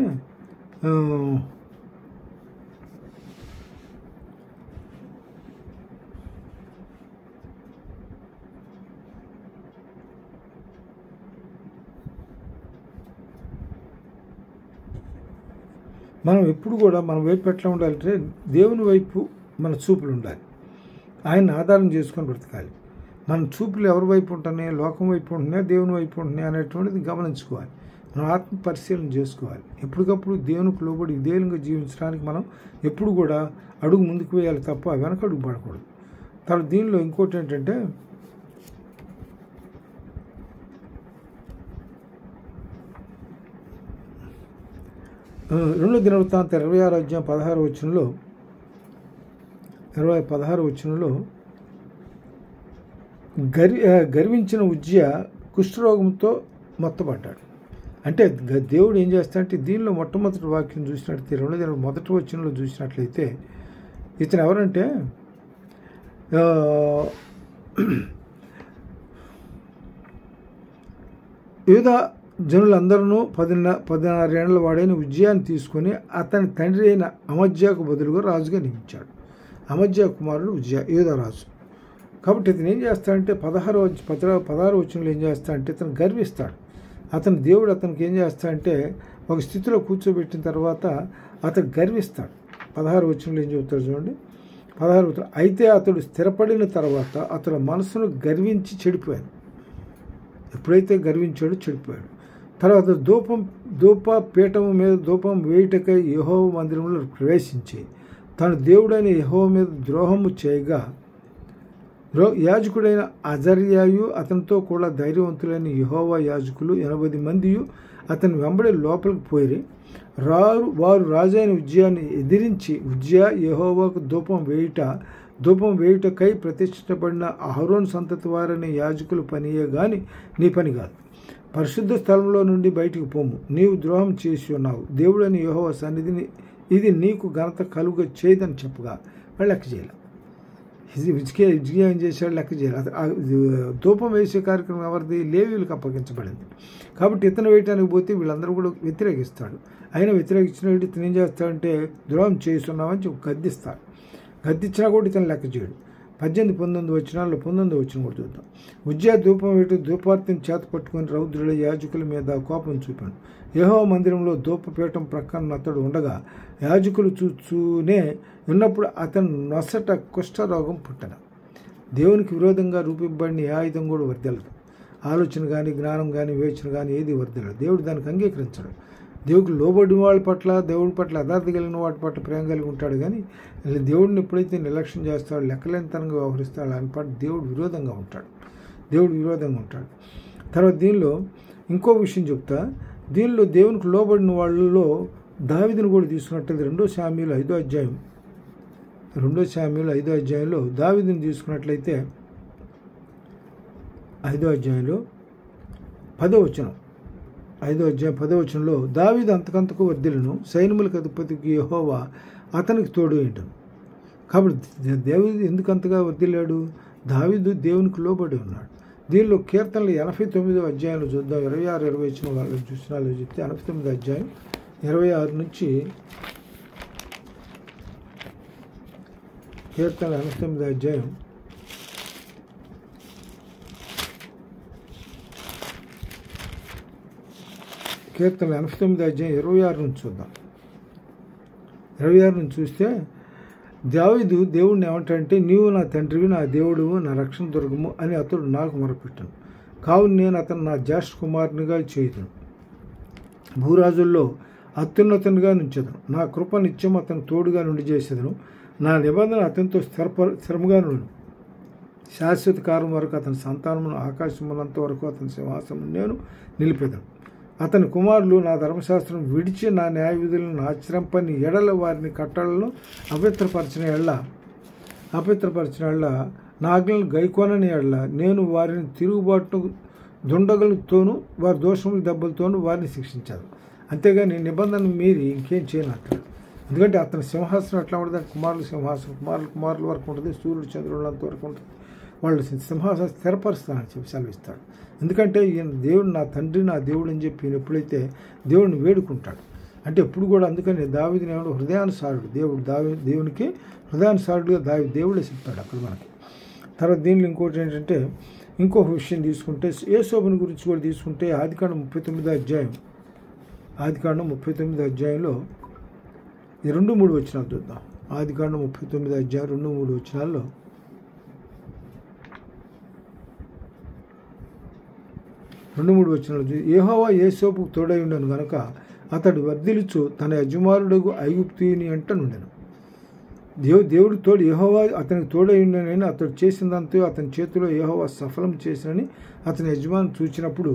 మనం ఎప్పుడు కూడా మన వైపు ఎట్లా ఉండాలంటే దేవుని వైపు మన చూపులు ఉండాలి. ఆయన ఆధారం చేసుకొని బ్రతకాలి. మన చూపులు ఎవరి వైపు ఉంటున్నాయి, లోకం వైపు ఉంటున్నాయి, దేవుని వైపు ఉంటున్నాయి అనేటువంటిది గమనించుకోవాలి. మనం ఆత్మ పరిశీలన చేసుకోవాలి. ఎప్పటికప్పుడు దేవునికి లోబడి దేవునిగా జీవించడానికి మనం ఎప్పుడు కూడా అడుగు ముందుకు వేయాలి తప్ప వెనక అడుగు పడకూడదు. తర్వాత దీనిలో ఇంకోటి ఏంటంటే, రెండో దినవృత్తాంతం 26వ అధ్యాయం 16వ వచనంలో 16 వచనంలో గర్వించిన ఉజ్జియా కుష్ఠరోగంతో మొత్తపడ్డాడు. అంటే దేవుడు ఏం చేస్తాడంటే దీనిలో మొట్టమొదటి వాక్యం చూసినట్లయితే 2 మొదటి వచనంలో చూసినట్లయితే ఇతను ఎవరంటే యూదా జనులందరూ 16 ఏళ్ల వాడైన ఉజ్జియాని తీసుకొని అతని తండ్రి అయిన అమజ్యాకు బదులుగా రాజుగా నియమించాడు. అమజ్యా కుమారుడు ఉజ్జియా యూదా రాజు. కాబట్టి ఇతను ఏం చేస్తాడంటే 16 వచనంలో ఏం చేస్తాడంటే ఇతను గర్విస్తాడు. అతను దేవుడు అతనికి ఏం చేస్తాడంటే ఒక స్థితిలో కూర్చోబెట్టిన తర్వాత అతడు గర్విస్తాడు. 16 వచనంలో ఏం చెబుతాడు చూడండి. 16 వచనం, అయితే అతడు స్థిరపడిన తర్వాత అతడు మనసును గర్వించి చెడిపోయాడు. ఎప్పుడైతే గర్వించాడో చెడిపోయాడు. తర్వాత ధూప పీఠము మీద ధూపం వేయుటకై యెహోవా మందిరంలో ప్రవేశించి తను దేవుడైన యెహోవా మీద ద్రోహము చేయగా యాజకుడైన అజర్యాయు అతనితో కూడా ధైర్యవంతులైన యెహోవా యాజకులు 80 మంది అతని వెంబడి లోపలికి పోయి వారు రాజైన ఉజ్జియాని ఎదిరించి, ఉజ్జియా యెహోవాకు ధూపం వేయుటకై ప్రతిష్ఠితపడిన అహరోను సంతతి వారని యాజకులు పనియే గాని నీ పని కాదు. పరిశుద్ధ స్థలంలో నుండి బయటికి పోము, నీవు ద్రోహం చేసి ఉన్నావు. దేవుడని యెహోవా సన్నిధిని ఇది నీకు ఘనత కలుగ చేయదని చెప్పగా వాళ్ళు లెక్క చేయాలి. హిజ్కియా ఏం చేశాడు? లెక్క చేయాలి. ధూపం వేసే కార్యక్రమం ఎవరిది? లేవీయులకు అప్పగించబడింది. కాబట్టి ఇతను వేయటానికి పోతే వీళ్ళందరూ కూడా వ్యతిరేకిస్తాడు. అయినా వ్యతిరేకించినట్టు ఇతను ఏం చేస్తాడంటే ద్రోహం చేస్తున్నామని చెప్పి గద్దిస్తాడు. గద్దించినా కూడా ఇతను లెక్క చేయడు. 18-19 వచనాల్లో 19 వచనం కూడా చూద్దాం. ఉజ్జియా ధూపం వేటు ధూపార్తిని చేత పట్టుకుని రౌద్రుల యాజకుల మీద కోపం చూపాడు. యెహోవా మందిరంలో ధూపపీఠం ప్రక్కన అతడు ఉండగా యాజకులు చూస్తూనే ఉన్నప్పుడు అతను నొసట కుష్ఠరోగం పుట్టన. దేవునికి విరోధంగా రూపింపబడిన ఏ ఆయుధం కూడా వర్ధిల్లదు. ఆలోచన కానీ జ్ఞానం కానీ వివేచన కానీ ఏది వర్ధిల్లదు. దేవుడు దానికి అంగీకరించడు. దేవుడికి లోబడిన వాళ్ళ పట్ల, దేవుడి పట్ల యథార్థ కలిగిన వాటి పట్ల ప్రేమ కలిగి ఉంటాడు. కానీ దేవుడిని ఎప్పుడైతే నిర్లక్ష్యం చేస్తాడో, లెక్కలేనితనంగా వ్యవహరిస్తాడో ఆయన పట్ల దేవుడు విరోధంగా ఉంటాడు. తర్వాత దీనిలో ఇంకో విషయం చెప్తా. దీనిలో దేవునికి లోబడిన వాళ్ళలో దావీదును కూడా తీసుకున్నట్లయితే 2 శామ్యూయలు 5వ అధ్యాయంలో దావీదును తీసుకున్నట్లయితే 5వ అధ్యాయంలో 10వ వచనం 5వ అధ్యాయం 10వ వచనంలో దావీదు అంతకంతకు వర్ధిల్లును, సైన్యములకు అధిపతికి యెహోవా అతనికి తోడు ఏంటను. కాబట్టి దావీదు ఎందుకు అంతగా వర్ధిల్లాడు? దావీదు దేవునికి లోబడి ఉన్నాడు. దీనిలో కీర్తనలు 89వ అధ్యాయంలో చూద్దాం. 26-20 చూసినాలో చెప్తే 89వ అధ్యాయం 26 నుంచి కీర్తనలు 89వ అధ్యాయం 26 నుంచి చూద్దాం. 26 నుంచి చూస్తే దావీదు దేవుడిని ఏమంటాడంటే, నీవు నా తండ్రివి, నా దేవుడువు, నా రక్షణ దుర్గము అని అతడు నాకు మొరపెట్టాను. కావున నేను అతను నా జ్యేష్ఠ కుమారునిగా చేయుదును, భూరాజుల్లో అత్యున్నతునిగా నుంచెదను. నా కృప నిత్యం అతను తోడుగా నుండి చేసేదను. నా నిబంధన అతనితో స్థిరముగా నుండి శాశ్వత కాలం వరకు అతని సంతానమును ఆకాశమునంత వరకు అతని సింహాసనం నేను నిలిపేదను. అతని కుమారులు నా ధర్మశాస్త్రం విడిచి నా న్యాయ విధులను ఆచరింపని ఎడల వారిని కట్టడలను అపవిత్రపరిచిన ఎడల నా ఆజ్ఞలను గైకొనని ఎడల నేను వారిని తిరుగుబాటు దుండగులతోనూ వారి దోషముల దెబ్బలతోనూ వారిని శిక్షించాను. అంతేగాని నిబంధన మీరి ఇంకేం చేయను అంటాడు. ఎందుకంటే అతని సింహాసనం ఎట్లా ఉంటుంది? కుమారుల సింహాసనం కుమారుల వరకు ఉంటుంది, సూర్యుడు చంద్రులంత వరకు ఉంటుంది. వాళ్ళు సింహాసనం స్థిరపరుస్తానని చెప్పి సెలవిస్తాడు. ఎందుకంటే ఈయన దేవుడు నా తండ్రి, నా దేవుడు అని చెప్పి ఈయన ఎప్పుడైతే దేవుడిని వేడుకుంటాడు అంటే ఎప్పుడు కూడా, అందుకని దావీదుని ఏమో హృదయానుసారుడు దేవునికి హృదయానుసారుడుగా దేవుడే చెప్తాడు అక్కడ మనకి. తర్వాత దీనిలో ఇంకోటి ఏంటంటే, ఇంకొక విషయం తీసుకుంటే యేసోబుని గురించి కూడా తీసుకుంటే ఆదికాండం 39వ అధ్యాయంలో 2-3 వచనాలు చూద్దాం. ఆదికాండం 39వ అధ్యాయం 2-3 వచనాల్లో యెహోవా యేసోబుకు తోడై ఉండను గనుక అతడు వర్ధిల్లుచు తన యజమానుడగు ఐగుప్తీయుని అంట నుండెను. దేవుడు తోడు యెహోవా అతనికి తోడై ఉండనని అతడు చేసిందంతా అతని చేతిలో యెహోవా సఫలం చేసినని అతని యజమాని చూచినప్పుడు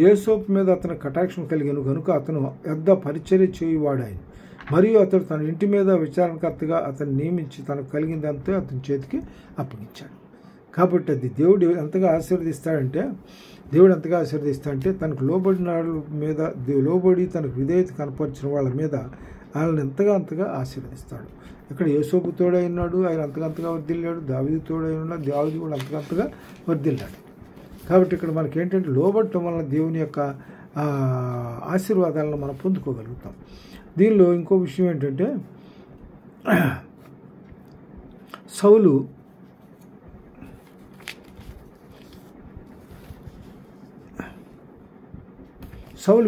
యేసోపు మీద అతని కటాక్షం కలిగాను గనుక అతను పెద్ద పరిచర్య చేయువాడాయను. మరియు అతడు తన ఇంటి మీద విచారణకర్తగా అతన్ని నియమించి తనకు కలిగిందంతా అతని చేతికి అప్పగించాడు. కాబట్టి అది దేవుడు ఎంతగా ఆశీర్వదిస్తాడంటే తనకు లోబడిన వాళ్ళ మీద, లోబడి తనకు విధేయత కనపరిచిన వాళ్ళ మీద ఆయనను అంతగా ఆశీర్వదిస్తాడు. ఇక్కడ యోసేపు తోడై ఉన్నాడు, ఆయన అంతగా వర్ధిల్లాడు. దావీదు తోడై ఉన్నాడు, దావీదు కూడా అంతగా వర్ధిల్లాడు. కాబట్టి ఇక్కడ మనకి ఏంటంటే లోబడటం వలన దేవుని యొక్క ఆశీర్వాదాలను మనం పొందుకోగలుగుతాం. దీనిలో ఇంకో విషయం ఏంటంటే సౌలు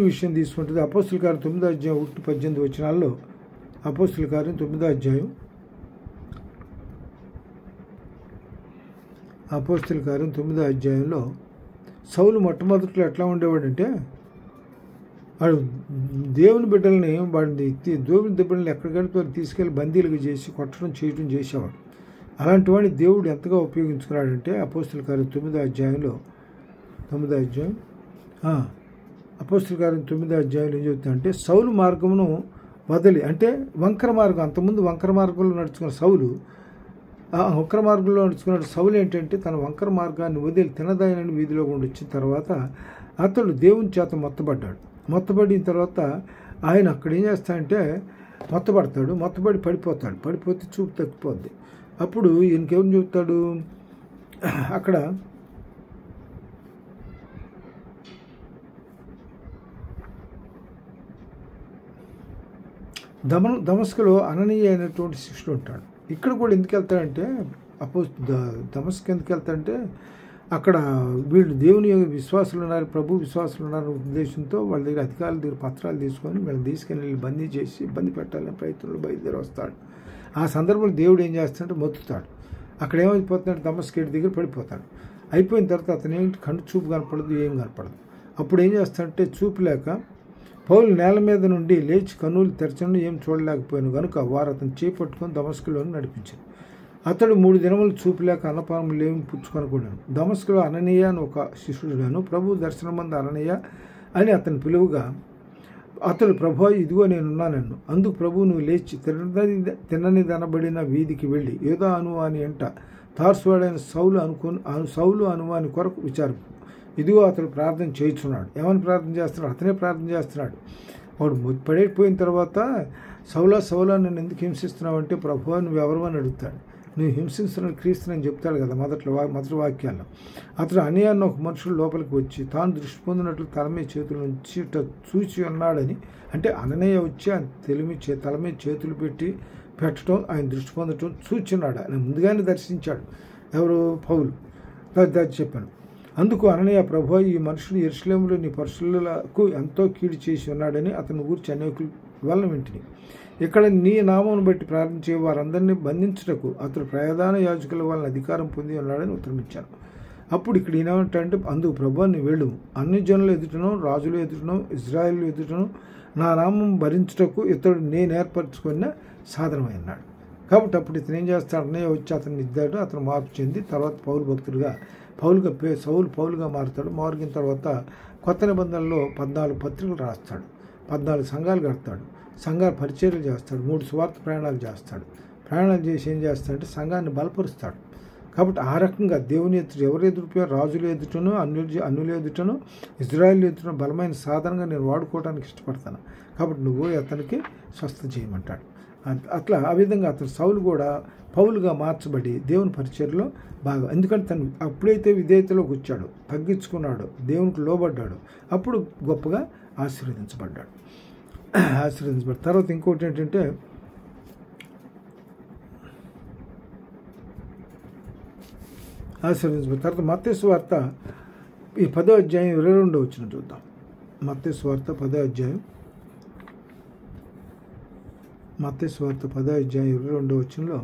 విషయం తీసుకుంటుంది. అపోస్తుల కార్యం 9వ అధ్యాయం 1-18 వచనాల్లో, అపోస్తుల కార్యం 9వ అధ్యాయం 9వ అధ్యాయంలో సౌలు మొట్టమొదట్లో ఎట్లా ఉండేవాడంటే వాడు దేవుని బిడ్డల్ని ఎక్కడికడికి తీసుకెళ్ళి బందీలుగా చేసి కొట్టడం చేయడం చేసేవాడు. అలాంటి వాడిని దేవుడు ఎంతగా ఉపయోగించుకున్నాడంటే అపోస్తుల కార్యం 9వ అధ్యాయంలో అపోస్తుల కార్యం 9వ అధ్యాయంలో ఏం చెబుతుందంటే సౌలు మార్గమును వదిలి, అంటే వంకర మార్గం, అంతకుముందు వంకర మార్గంలో నడుచుకున్న సౌలు, వంకర మార్గంలో నడుచుకున్న సౌలు ఏంటంటే తన వంకర మార్గాన్ని వదిలి తినదాయనని వీధిలో గుండి వచ్చిన తర్వాత అతడు దేవుని చేత మొత్తబడిన తర్వాత ఆయన అక్కడ ఏం చేస్తాడంటే మొత్తబడి పడిపోతే చూపు తగ్గిపోద్ది. అప్పుడు ఈయనకేమని చెబుతాడు, అక్కడ దమస్కులో అననీయ అయినటువంటి శిష్యుడు ఉంటాడు. ఇక్కడ కూడా ఎందుకు వెళ్తాడంటే దమస్కు ఎందుకు వెళ్తాడంటే అక్కడ వీళ్ళు దేవుని విశ్వాసులు ఉన్నారు, ప్రభు విశ్వాసులు ఉన్నారు ఉద్దేశంతో వాళ్ళ దగ్గర అధికారుల దగ్గర పత్రాలు తీసుకొని వీళ్ళని తీసుకెళ్ళి బందీ చేసి ఇబ్బంది పెట్టాలని ప్రయత్నంలో బయలుదేరి వస్తాడు. ఆ సందర్భంలో దేవుడు ఏం చేస్తాడంటే మొత్తుతాడు. అక్కడ ఏమైపోతున్నాడు, దమస్కేట్ దగ్గర పడిపోతాడు. అయిపోయిన తర్వాత అతను ఏంటి, కంటి చూపు కనపడదు, ఏం కనపడదు. అప్పుడు ఏం చేస్తాడంటే చూపు లేక పౌలు నేల మీద నుండి లేచి కన్నులు తెరచడం ఏం చూడలేకపోయాను కనుక వారు అతను చేపట్టుకొని దమస్కులోని నడిపించారు. అతడు 3 దినములు చూపులేక అన్నపానములు ఏమి పుచ్చుకొనకూడను. దమస్కులో అననీయ అని ఒక శిష్యుడుగాను ప్రభు దర్శనమందు అననీయ అని అతను పిలువగా అతడు ప్రభు ఇదిగో నేనున్నానన్ను. అందుకు ప్రభు నువ్వు లేచి తిన్ననిదనబడిన వీధికి వెళ్ళి యోధా అనువాని ఎంట తార్సువాడైన సౌలు అనువాని కొరకు విచారు. ఇదిగో అతడు ప్రార్థన చేయించున్నాడు. ఏమని ప్రార్థన చేస్తున్నాడు, అతనే ప్రార్థన చేస్తున్నాడు. వాడు పడైపోయిన తర్వాత సౌలా నన్ను ఎందుకు హింసిస్తున్నావు అంటే ప్రభువా నువ్వు ఎవరు అని అడుగుతాడు. నువ్వు హింసిస్తున్న క్రీస్తుని చెప్తాడు కదా మొదటి వాక్యాల్లో. అతడు అనియాన్న ఒక మనుషుడు లోపలికి వచ్చి తాను దృష్టి పొందినట్లు తల మీద చేతులు నుంచి చూచి ఉన్నాడని, అంటే అననీయ వచ్చి ఆయన తల మీద చేతులు పెట్టడం ఆయన దృష్టి పొందటం చూచున్నాడు. ఆయన ముందుగానే దర్శించాడు. ఎవరు, పౌలు. చెప్పాను. అందుకు అననీయ ప్రభువా ఈ మనుషుడు యెరూషలేములో నీ పరిశుద్ధులకు ఎంతో కీడు చేసి ఉన్నాడని అతని గురించి అనేకుల వలన వింటిని. ఇక్కడ నీ నామమును బట్టి ప్రార్థించే వారందరినీ బంధించుటకు అతడు ప్రధాన యాజకుల వలన అధికారం పొంది ఉన్నాడని ఉత్తరమిచ్చాను. అప్పుడు ఇక్కడ ఏమంటాడంటే అందుకు ప్రభువా నీ వెళ్ళు, అన్ని జనుల ఎదుటను రాజుల ఎదుటను ఇజ్రాయేల్ ఎదుటను నా నామం భరించుటకు ఇతడు నేను ఏర్పరచుకున్న సాధనమై ఉన్నాడు. కాబట్టి అప్పుడు ఇతను ఏం చేస్తాడు, అన్నయ్య వచ్చి అతన్ని ఇద్దాడు. అతను మార్పు చెంది తర్వాత సౌలు పౌలుగా మారుతాడు. మారిన తర్వాత కొత్త నిబంధనలో 14 పత్రికలు రాస్తాడు, 14 సంఘాలు కడతాడు, సంఘాల పరిచర్యలు చేస్తాడు, 3 సువార్త ప్రయాణాలు చేస్తాడు. ప్రయాణాలు చేసి ఏం చేస్తాడంటే సంఘాన్ని బలపరుస్తాడు. కాబట్టి ఆ రకంగా దేవుని ఎదుట ఎవరు ఎదుటిపోయారు, రాజుల ఎదుటను అన్యుల ఎదుటను ఇజ్రాయేల్ ఎదుటను బలమైన సాధనంగా నేను వాడుకోవడానికి ఇష్టపడతాను. కాబట్టి నువ్వు అతనికి స్వస్థ చేయమంటాడు. అట్లా ఆ విధంగా అతను సౌలు కూడా పౌలుగా మార్చబడి దేవుని పరిచర్యలో బాగా, ఎందుకంటే తను అప్పుడైతే విధేయతలోకి వచ్చాడు, తగ్గించుకున్నాడు, దేవునికి లోబడ్డాడు, అప్పుడు గొప్పగా ఆశీర్వదించబడ్డాడు. తర్వాత ఇంకోటి ఏంటంటే ఆశీర్వదించబడ్డ తర్వాత మత్తయి సువార్త ఈ 10వ అధ్యాయం 22వ వచనం చూద్దాం. మత్తయి సువార్త 10వ అధ్యాయం 22వ వచనంలో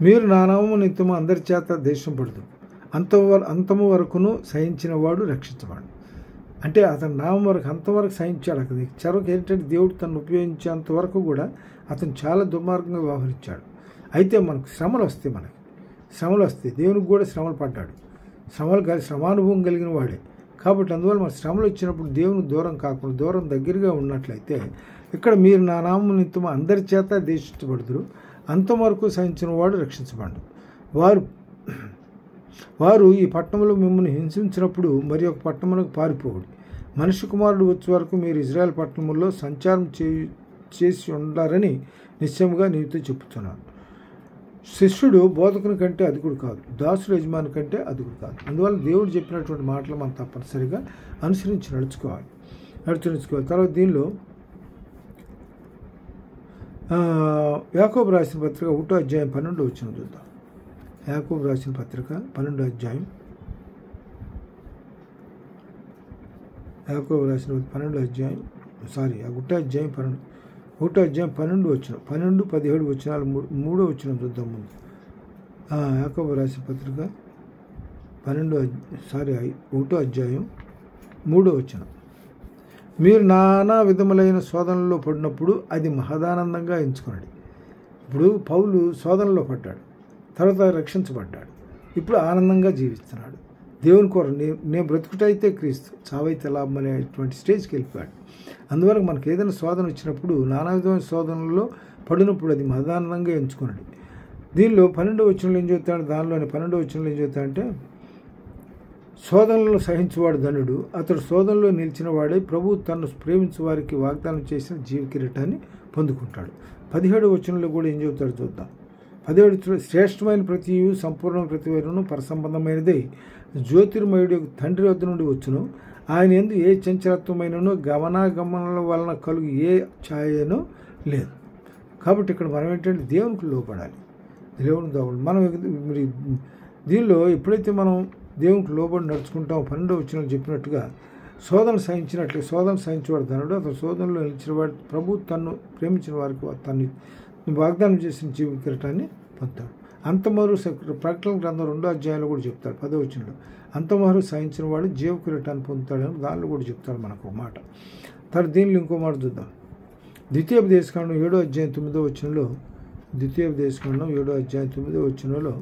మీరు నా నామము నిమిత్తము అందరి చేత దేశం పడదు అంతము వరకును సహించిన వాడు రక్షించవాడు. అంటే అతని నామం వరకు అంతవరకు సహించాడు. అక్కడ చివరికి ఏంటంటే దేవుడు తను ఉపయోగించేంత వరకు కూడా అతను చాలా దుర్మార్గంగా వ్యవహరించాడు. అయితే మనకు శ్రమలు వస్తాయి, దేవునికి కూడా శ్రమలు పడ్డాడు. శ్రమానుభవం కలిగిన వాడే. కాబట్టి అందువల్ల మన శ్రమలు వచ్చినప్పుడు దేవుని దూరం కాకుండా దూరం దగ్గరగా ఉన్నట్లయితే ఇక్కడ మీరు నా నామం నిమిత్తం అందరి చేత దేశించబడుదురు, అంతవరకు సహించిన వాడు రక్షించబడు. వారు ఈ పట్టణంలో మిమ్మల్ని హింసించినప్పుడు మరి ఒక పట్టణమునకు పారిపోవుడి. మనిషి కుమారుడు వచ్చే వరకు మీరు ఇజ్రాయెల్ పట్టణముల్లో సంచారం చేసి ఉండాలని నిశ్చయముగా నీతో చెప్పుతున్నాను. శిష్యుడు బోధకుని కంటే అధికుడు కాదు, దాసుడు యజమాని కంటే అధికుడు కాదు. అందువల్ల దేవుడు చెప్పినటువంటి మాటలు మనం తప్పనిసరిగా అనుసరించి నడుచుకోవాలి. తర్వాత దీనిలో యాకోబు రాసిన పత్రిక 1వ అధ్యాయం 12 వచనం చూద్దాం. యాకోబు రాసిన పత్రిక 12వ అధ్యాయం, యాకోబు రాసిన 12వ అధ్యాయం 1వ అధ్యాయం 12 వచనం, 12, 17 వచనాలు 3వ వచనం చూద్దాం ముందు. యాకోబు రాసిన పత్రిక 1వ అధ్యాయం 3వ వచనం. మీరు నానా విధములైన శోధనలో పడినప్పుడు అది మహదానందంగా ఎంచుకున్నాడు. ఇప్పుడు పౌలు శోధనలో పడ్డాడు, తర్వాత రక్షించబడ్డాడు, ఇప్పుడు ఆనందంగా జీవిస్తున్నాడు. దేవుని కొరకు నేను బ్రతుకుటైతే క్రీస్తు, చావైతే లాభం అనేటువంటి స్టేజ్కి వెళ్ళిపోయాడు. అందువల్ల మనకు ఏదైనా శోధన వచ్చినప్పుడు నానా విధమైన శోధనలో పడినప్పుడు అది మహదానందంగా ఎంచుకున్నాడు. దీనిలో 12వ వచనంలో ఏం చెబుతాడు, దానిలోని 12వ వచనంలో ఏం చెబుతాడంటే, శోధనలను సహించువాడు ధనుడు, అతడు శోధనలో నిలిచిన వాడే ప్రభు తను ప్రేమించు వారికి వాగ్దానం చేసిన జీవ కిరీటాన్ని పొందుకుంటాడు. 17వ వచనంలో కూడా ఏం చెబుతాడు చూద్దాం. 17 శ్రేష్టమైన ప్రతి సంపూర్ణ ప్రతి వరును పరసంబంధమైనదే జ్యోతిర్మయుడు తండ్రి వద్ద నుండి వచ్చును, ఆయన యందు ఏ చంచలత్వమైనను గమనాగమనాల వలన కలుగు ఏ ఛాయనో లేదు. కాబట్టి ఇక్కడ మనం ఏంటంటే దేవునికి లోబడాలి, దేవుని దోబడాలి. మనం మరి దీనిలో ఎప్పుడైతే మనం దేవునికి లోబడి నడుచుకుంటాం, 12వ వచనంలో చెప్పినట్టుగా శోధన సహించేవాడు ధనుడు, అతను శోధనలో నిలిచిన వాడు ప్రభు తన్ను ప్రేమించిన వారికి తను వాగ్దానం చేసిన జీవ కిరీటాన్ని పొందుతాడు. అంతమరు ప్రకటన గ్రంథం 2వ అధ్యాయంలో కూడా చెప్తాడు 10వ వచనంలో, అంతమరు సహించిన వాడు జీవ కిరీటాన్ని పొందుతాడని దానిలో కూడా చెప్తాడు మనకు ఒక మాట. తర్వాత దీనిలో ఇంకో మాట చూద్దాం. ద్వితీయోపదేశకాండం 7వ అధ్యాయం 9వ వచనంలో, ద్వితీయోపదేశకాండం 7వ అధ్యాయం 9వ వచనంలో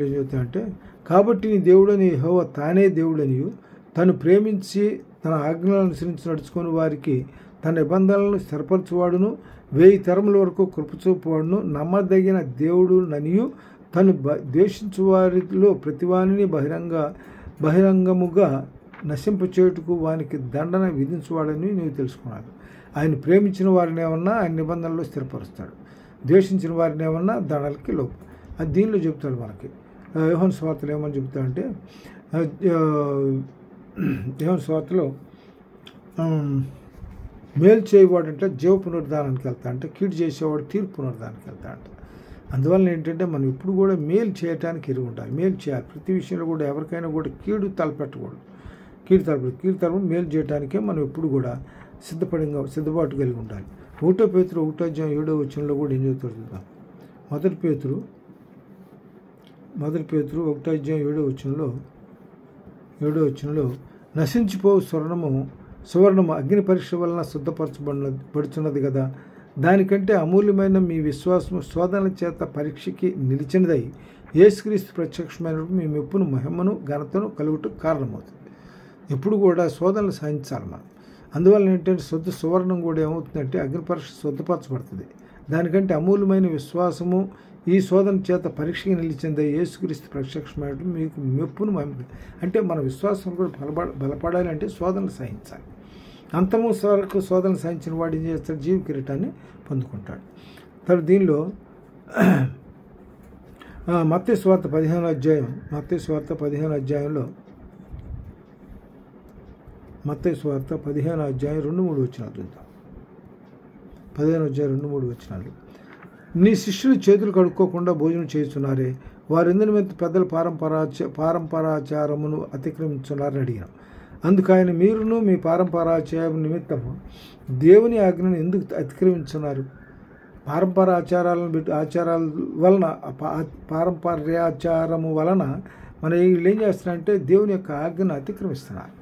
ఏం చెబుతాయంటే, కాబట్టి నీ దేవుడని యెహోవా తానే దేవుడనియు, తను ప్రేమించి తన ఆజ్ఞలను అనుసరించి నడుచుకుని వారికి తన నిబంధనలను స్థిరపరచువాడును, 1000 తరముల వరకు కృపచూపువాడును, నమ్మదగిన దేవుడు ననియు, తను ద్వేషించు వారిలో ప్రతివానిని బహిరంగముగా నశింపచేయుటకు వానికి దండన విధించువాడని నీవు తెలుసుకున్నాను. ఆయన ప్రేమించిన వారిని ఏమన్నా ఆయన నిబంధనలో స్థిరపరుస్తాడు, ద్వేషించిన వారిని ఏమన్నా దండలకి లోపు. అది దీనిలో చెప్తాడు మనకి. యోహాను సువార్తలో ఏమని చెప్తాడంటే, యోహాను సువార్తలో మేలు చేయవాడు అంటే జీవ పునరుద్ధానానికి వెళ్తా అంటే, కీడు చేసేవాడు తీర్పు పునరుద్ధానానికి వెళ్తా అంట. అందువల్ల ఏంటంటే మనం ఇప్పుడు కూడా మేలు చేయటానికి ఎరుగు ఉండాలి, మేలు చేయాలి. ప్రతి విషయంలో కూడా ఎవరికైనా కూడా కీడు తలపెట్టకూడదు, కీడు తలపెట్టి మేలు చేయడానికే మనం ఎప్పుడు కూడా సిద్ధపాటు కలిగి ఉండాలి. 1 పేతురు 1వ అధ్యాయం 7వ వచనంలో కూడా ఏం చెబుతాడు చూద్దాం. 1 పేతురు 1వ అధ్యాయం 7వ వచనంలో నశించిపోవు సువర్ణము అగ్ని పరీక్ష వలన శుద్ధపరచబడుచున్నది కదా, దానికంటే అమూల్యమైన మీ విశ్వాసము శోధనల చేత పరీక్షకి నిలిచినదై యేసుక్రీస్తు ప్రత్యక్షమైనప్పుడు మీ మెప్పును మహిమను ఘనతను కలుగుటకు కారణమవుతుంది. ఎప్పుడు కూడా శోధనలు సహించాలి మనం. అందువల్ల ఏంటంటే సువర్ణం కూడా ఏమవుతుందంటే అగ్ని పరీక్ష శుద్ధపరచబడుతుంది. దానికంటే అమూల్యమైన విశ్వాసము ఈ శోధన చేత పరీక్షకి నిలిచింది యేసుక్రీస్తు ప్రత్యక్షమైనప్పుడు మీకు మెప్పును అంటే మన విశ్వాసం కూడా బలపడాలి అంటే శోధనలు సహించాలి. అంతము వరకు శోధనలు సహించిన వాడు ఏం చేస్తాడు, జీవ కిరీటాన్ని పొందుకుంటాడు. తర్వాత దీనిలో మత్తయి సువార్త 15వ అధ్యాయం, మత్తయి సువార్త 15వ అధ్యాయంలో, మత్తయి సువార్త 15వ అధ్యాయం 2-3 వచనాలు చూద్దాం. 15వ అధ్యాయం 2-3 వచనాలు. నీ శిష్యులు చేతులు కడుక్కోకుండా భోజనం చేస్తున్నారే, వారిందరి మీద పెద్దల పారంపరాచారమును అతిక్రమించున్నారని అడిగాను. అందుకు ఆయన, మీరును మీ పారంపరాచారం నిమిత్తము దేవుని ఆజ్ఞను ఎందుకు అతిక్రమించున్నారు? ఆచారాల వలన పారంపర్యాచారము వలన మన వీళ్ళు ఏం చేస్తున్నారంటే దేవుని యొక్క ఆజ్ఞను అతిక్రమిస్తున్నారు.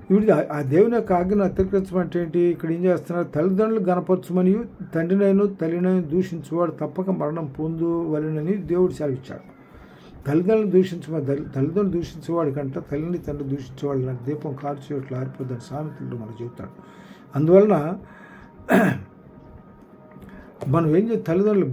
వీడు ఆ దేవుని యొక్క ఆజ్ఞను అతిక్రమించమంటే ఏంటి? ఇక్కడ ఏం చేస్తున్నారు, తల్లిదండ్రులు గణపరచమని తండ్రినైనా తల్లినైనా దూషించేవాడు తప్పక మరణం పొందువలెనని దేవుడు సెలవిచ్చాడు. తల్లిదండ్రులు దూషించేవాడి కంట తల్లిని తండ్రి దూషించేవాడు లాంటి దీపం కారు చేయట్లు ఆరిపోద్దని సామెతలు మనకు చెబుతాడు. అందువలన మనం ఏం చేయాలి, తల్లిదండ్రులు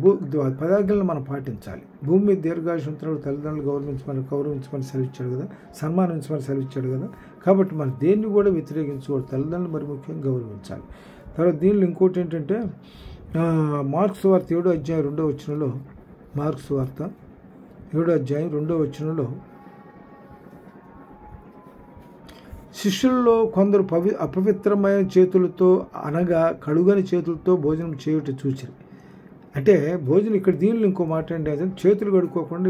పదార్థాలను మనం పాటించాలి. భూమి మీద దీర్ఘాయుషంతో తల్లిదండ్రులు గౌరవించమని సెలవిచ్చాడు కదా, సన్మానించమని సెలవిచ్చాడు కదా. కాబట్టి మనం దేన్ని కూడా వ్యతిరేకించకూడదు, తల్లిదండ్రులు మరి ముఖ్యంగా గౌరవించాలి. తర్వాత దీనిలో ఇంకోటి ఏంటంటే మార్క్స్ వార్త 7వ అధ్యాయం 2వ వచనంలో, మార్క్స్ వార్త 7వ అధ్యాయం 2వ వచనంలో శిష్యుల్లో కొందరు అపవిత్రమైన చేతులతో అనగా కడుగని చేతులతో భోజనం చేయుట చూసిరి. అంటే భోజనం ఇక్కడ దీనిలో ఇంకో మాట ఏంటి అంటే చేతులు కడుక్కోకుండా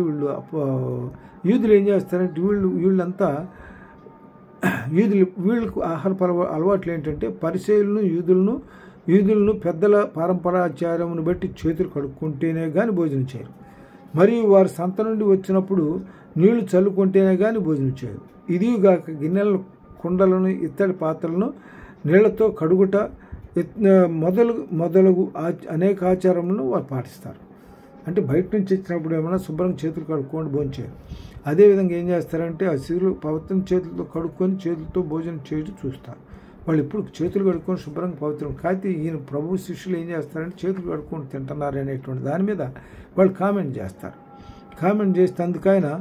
యూదులు ఏం చేస్తారంటే వీళ్ళంతా వీళ్ళకు ఆహార అలవాట్లు ఏంటంటే పరిసయ్యులను యూదులను పెద్దల పారంపరాచారమును బట్టి చేతులు కడుక్కుంటేనే కానీ భోజనం చేయరు. మరియు వారి సంత నుండి వచ్చినప్పుడు నీళ్లు చల్లుకుంటేనే కానీ భోజనం చేయరు. ఇదిగాక గిన్నెలను, కుండలను, ఇత్తడి పాత్రలను నీళ్లతో కడుగుట మొదలగు అనేక ఆచారములను వారు పాటిస్తారు. అంటే బయట నుంచి వచ్చినప్పుడు ఏమైనా శుభ్రంగా చేతులు కడుక్కొని భోజనం చేయరు. అదేవిధంగా ఏం చేస్తారంటే ఆ శిశువులు పవిత్రం చేతులతో కడుక్కొని చేతులతో భోజనం చేయడం చూస్తారు. వాళ్ళు ఇప్పుడు చేతులు కడుక్కొని శుభ్రంగా పవిత్రం. కాకపోతే ఈయన ప్రభు శిష్యులు ఏం చేస్తారంటే చేతులు కడుక్కొని తింటున్నారు అనేటువంటి దాని మీద వాళ్ళు కామెంట్ చేస్తారు. కామెంట్ చేస్తే అందుకైనా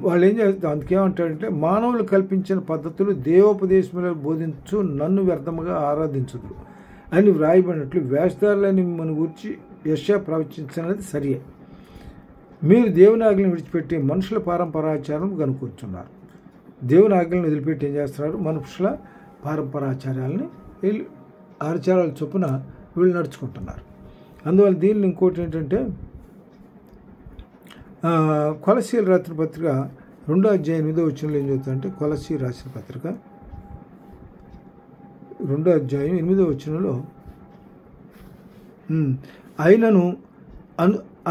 వాళ్ళు ఏం చేస్తారు, అందుకేమంటారంటే మానవులు కల్పించిన పద్ధతులు దేవోపదేశములు బోధించు నన్ను వ్యర్థముగా ఆరాధించుదురు అని వ్రాయబడినట్లు వేషధారులని మిమ్మల్ని గురించి యెషయా ప్రవచించినది సరియే. మీరు దేవుని ఆజ్ఞలను విడిచిపెట్టి మనుషుల పారంపరాచారం కనుక్కుంటున్నారు. దేవుని ఆజ్ఞలను వదిలిపెట్టి ఏం చేస్తున్నారు, మనుషుల పారంపరాచారాలని ఆచారాల చొప్పున వీళ్ళు నడుచుకుంటున్నారు. అందువల్ల దీనిని ఇంకోటి ఏంటంటే కొలసీలు రాసిన పత్రిక 2వ అధ్యాయం 8వ వచనంలో ఏం చెబుతుందంటే కొలసీ రాసిన పత్రిక 2వ అధ్యాయం 8వ వచనంలో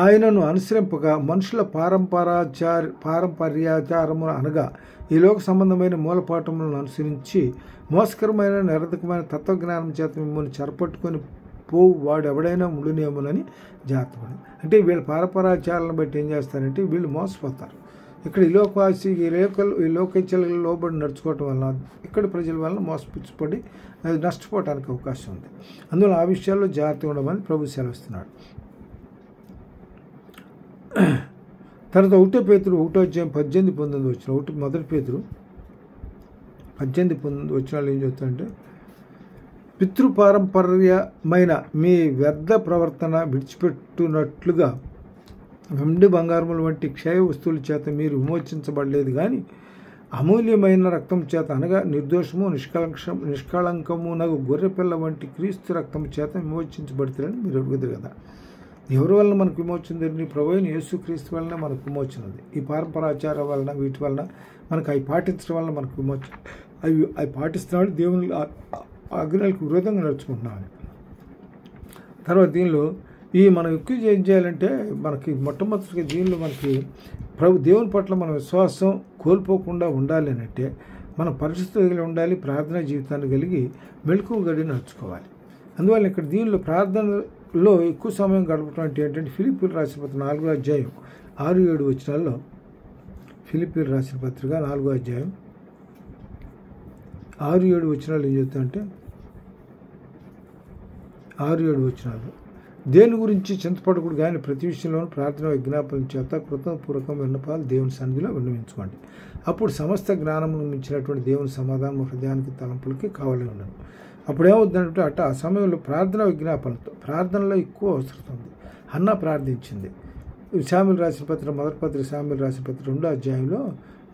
ఆయనను అనుసరింపక మనుషుల పారంపర్యాచారము అనగా ఈ లోక సంబంధమైన మూలపాఠములను అనుసరించి మోసకరమైన నిరర్ధకమైన తత్వజ్ఞానం చేత మిమ్మల్ని చెరపట్టుకొని పోవు వాడు ఎవడైనా ముడునేమోనని జాగ్రత్తపడి. అంటే వీళ్ళ పారంపరాచారాలను బట్టి ఏం చేస్తారంటే వీళ్ళు మోసపోతారు. ఇక్కడ ఈ లోకేచ్ఛలకు లోబడి నడుచుకోవటం వలన ఇక్కడ ప్రజల వలన మోసపుచ్చుపడి అది నష్టపోవడానికి అవకాశం ఉంది. అందువల్ల ఆ విషయాల్లో జాగ్రత్తగా ఉండమని ప్రభు సెలవిస్తున్నాడు. తర్వాత 1 పేతురు 1వ అధ్యాయం 18-19 వచ్చిన మొదటి పేతురు 18-19 వచ్చినాలు ఏం చెప్తారంటే పితృపారంపర్యమైన మీ వ్యర్థ ప్రవర్తన విడిచిపెట్టునట్లుగా వెండి బంగారముల వంటి క్షయ వస్తువుల చేత మీరు విమోచించబడలేదు కానీ అమూల్యమైన రక్తం చేత అనగా నిర్దోషము నిష్కళంకము నగు గొర్రెపిల్ల వంటి క్రీస్తు రక్తం చేత విమోచించబడతారని మీరు అడుగుతారు కదా. ఎవరి వలన మనకు విమోచన జరిగింది? ప్రభువైన యేసుక్రీస్తు వలన మనకు విమోచన ఉంది. ఈ పారంపరాచారం వలన వీటి వలన మనకు అవి పాటించడం వలన మనకు విమోచన. అవి పాటిస్తున్నాడు దేవుని ఆజ్ఞలకు విరోధంగా నడుచుకుంటున్నామని. తర్వాత దీనిలో మనం ఎక్కువ ఏం చేయాలంటే మనకి మొట్టమొదటిగా దీనిలో మనకి దేవుని పట్ల మన విశ్వాసం కోల్పోకుండా ఉండాలి అంటే మన పరిశుద్ధత కలిగి ఉండాలి, ప్రార్థనా జీవితాన్ని కలిగి మెలకువ గడి నడుచుకోవాలి. అందువల్ల ఇక్కడ దీనిలో ప్రార్థనలో ఎక్కువ సమయం గడపడం అంటే ఏంటంటే ఫిలిప్పీలు రాసిన పత్రిక 4వ అధ్యాయం 6-7 వచనాల్లో ఫిలిప్పీలు రాసిన పత్రిక 4వ అధ్యాయం 6-7 వచనాలు ఏం చెప్తాయంటే 6-7 వచనాలు దేని గురించి చింతపడకూడదు కానీ ప్రతి విషయంలోనూ ప్రార్థన విజ్ఞాపన చేత కృతజ్ఞపూర్వకం విన్నపాలు దేవుని సన్నిధిలో విన్నవించుకోండి. అప్పుడు సమస్త జ్ఞానమును మించినటువంటి దేవుని సమాధానం హృదయానికి తలంపులకి కావాలి ఉండను. అప్పుడు ఏమవుతుందంటే ఆ సమయంలో ప్రార్థన విజ్ఞాపనతో ప్రార్థనలో ఎక్కువ అవసరం ఉంది. హన్నా ప్రార్థించింది. శామ్యూయేలు రాసిన పత్రిక మొదటి పత్రిక శామ్యూయేలు రాసిన పత్రిక 2వ అధ్యాయంలో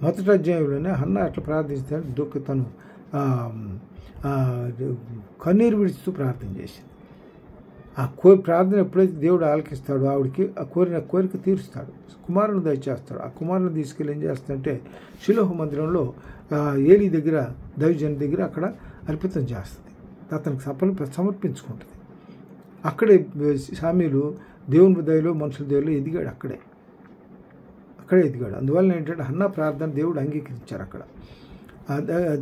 మొదటి అధ్యాయంలోనే హన్నా అట్లా ప్రార్థిస్తాను తను కన్నీరు విడుస్తూ ప్రార్థన చేసింది. ఆ ప్రార్థన ఎప్పుడైతే దేవుడు ఆలకిస్తాడో ఆవిడికి ఆ కోరిక తీరుస్తాడు, కుమారుని దయచేస్తాడు. ఆ కుమారుని తీసుకెళ్ళి ఏం చేస్తాడంటే షిలోహు మందిరంలో ఏలీ దగ్గర దైవజన్ దగ్గర అక్కడ అర్పితం చేస్తుంది, అతనికి సమర్పించుకుంటుంది. అక్కడే శామ్యూయేలు దేవుని దయలో మనుషుల దయలో ఎదిగాడు, అక్కడే ఎదిగాడు. అందువల్ల ఏంటంటే హన్నా ప్రార్థన దేవుడు అంగీకరించారు అక్కడ.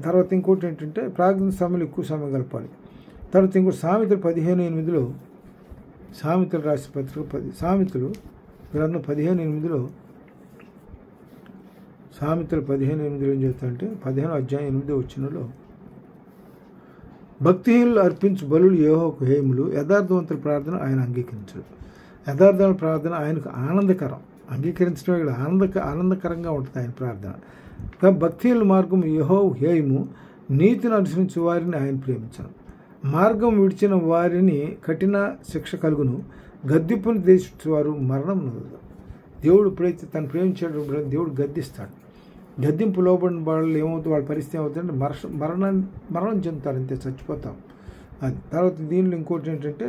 తర్వాత ఇంకోటి ఏంటంటే ప్రార్థన సమయంలో ఎక్కువ సమయం గడపాలి. తర్వాత ఇంకోటి సామెతలు 15:8 సామెతలు రాసిన పత్రిక సామెతలు గ్రంథం 15:8 సామెతలు 15:8 ఏం చెప్తారంటే 15వ అధ్యాయం 8వ వచనంలో భక్తిహీనులు అర్పించు బలులు యెహోవాకు హేయములు, యథార్థవంతుల ప్రార్థన ఆయన అంగీకరించడు. యథార్థమైన ప్రార్థన ఆయనకు ఆనందకరం. అంగీకరించడం ఇక్కడ ఆనందకరంగా ఉంటుంది ఆయన ప్రార్థన. భక్తిహీనుల మార్గం యెహోవాకు హేయము, నీతిని అనుసరించే వారిని ఆయన ప్రేమించను. మార్గం విడిచిన వారిని కఠిన శిక్ష కలుగును, గద్దింపును దేశించేవారు మరణం నొందుతారు. దేవుడు ఎప్పుడైతే తను ప్రేమించాడు దేవుడు గద్దిస్తాడు. గద్దింపు లోబడిన వాళ్ళు ఏమవుతుంది, వాళ్ళ పరిస్థితి ఏమవుతుందంటే మరణం చెందుతారు, అంతే, చచ్చిపోతాం. అది తర్వాత దీనిలో ఇంకోటి ఏంటంటే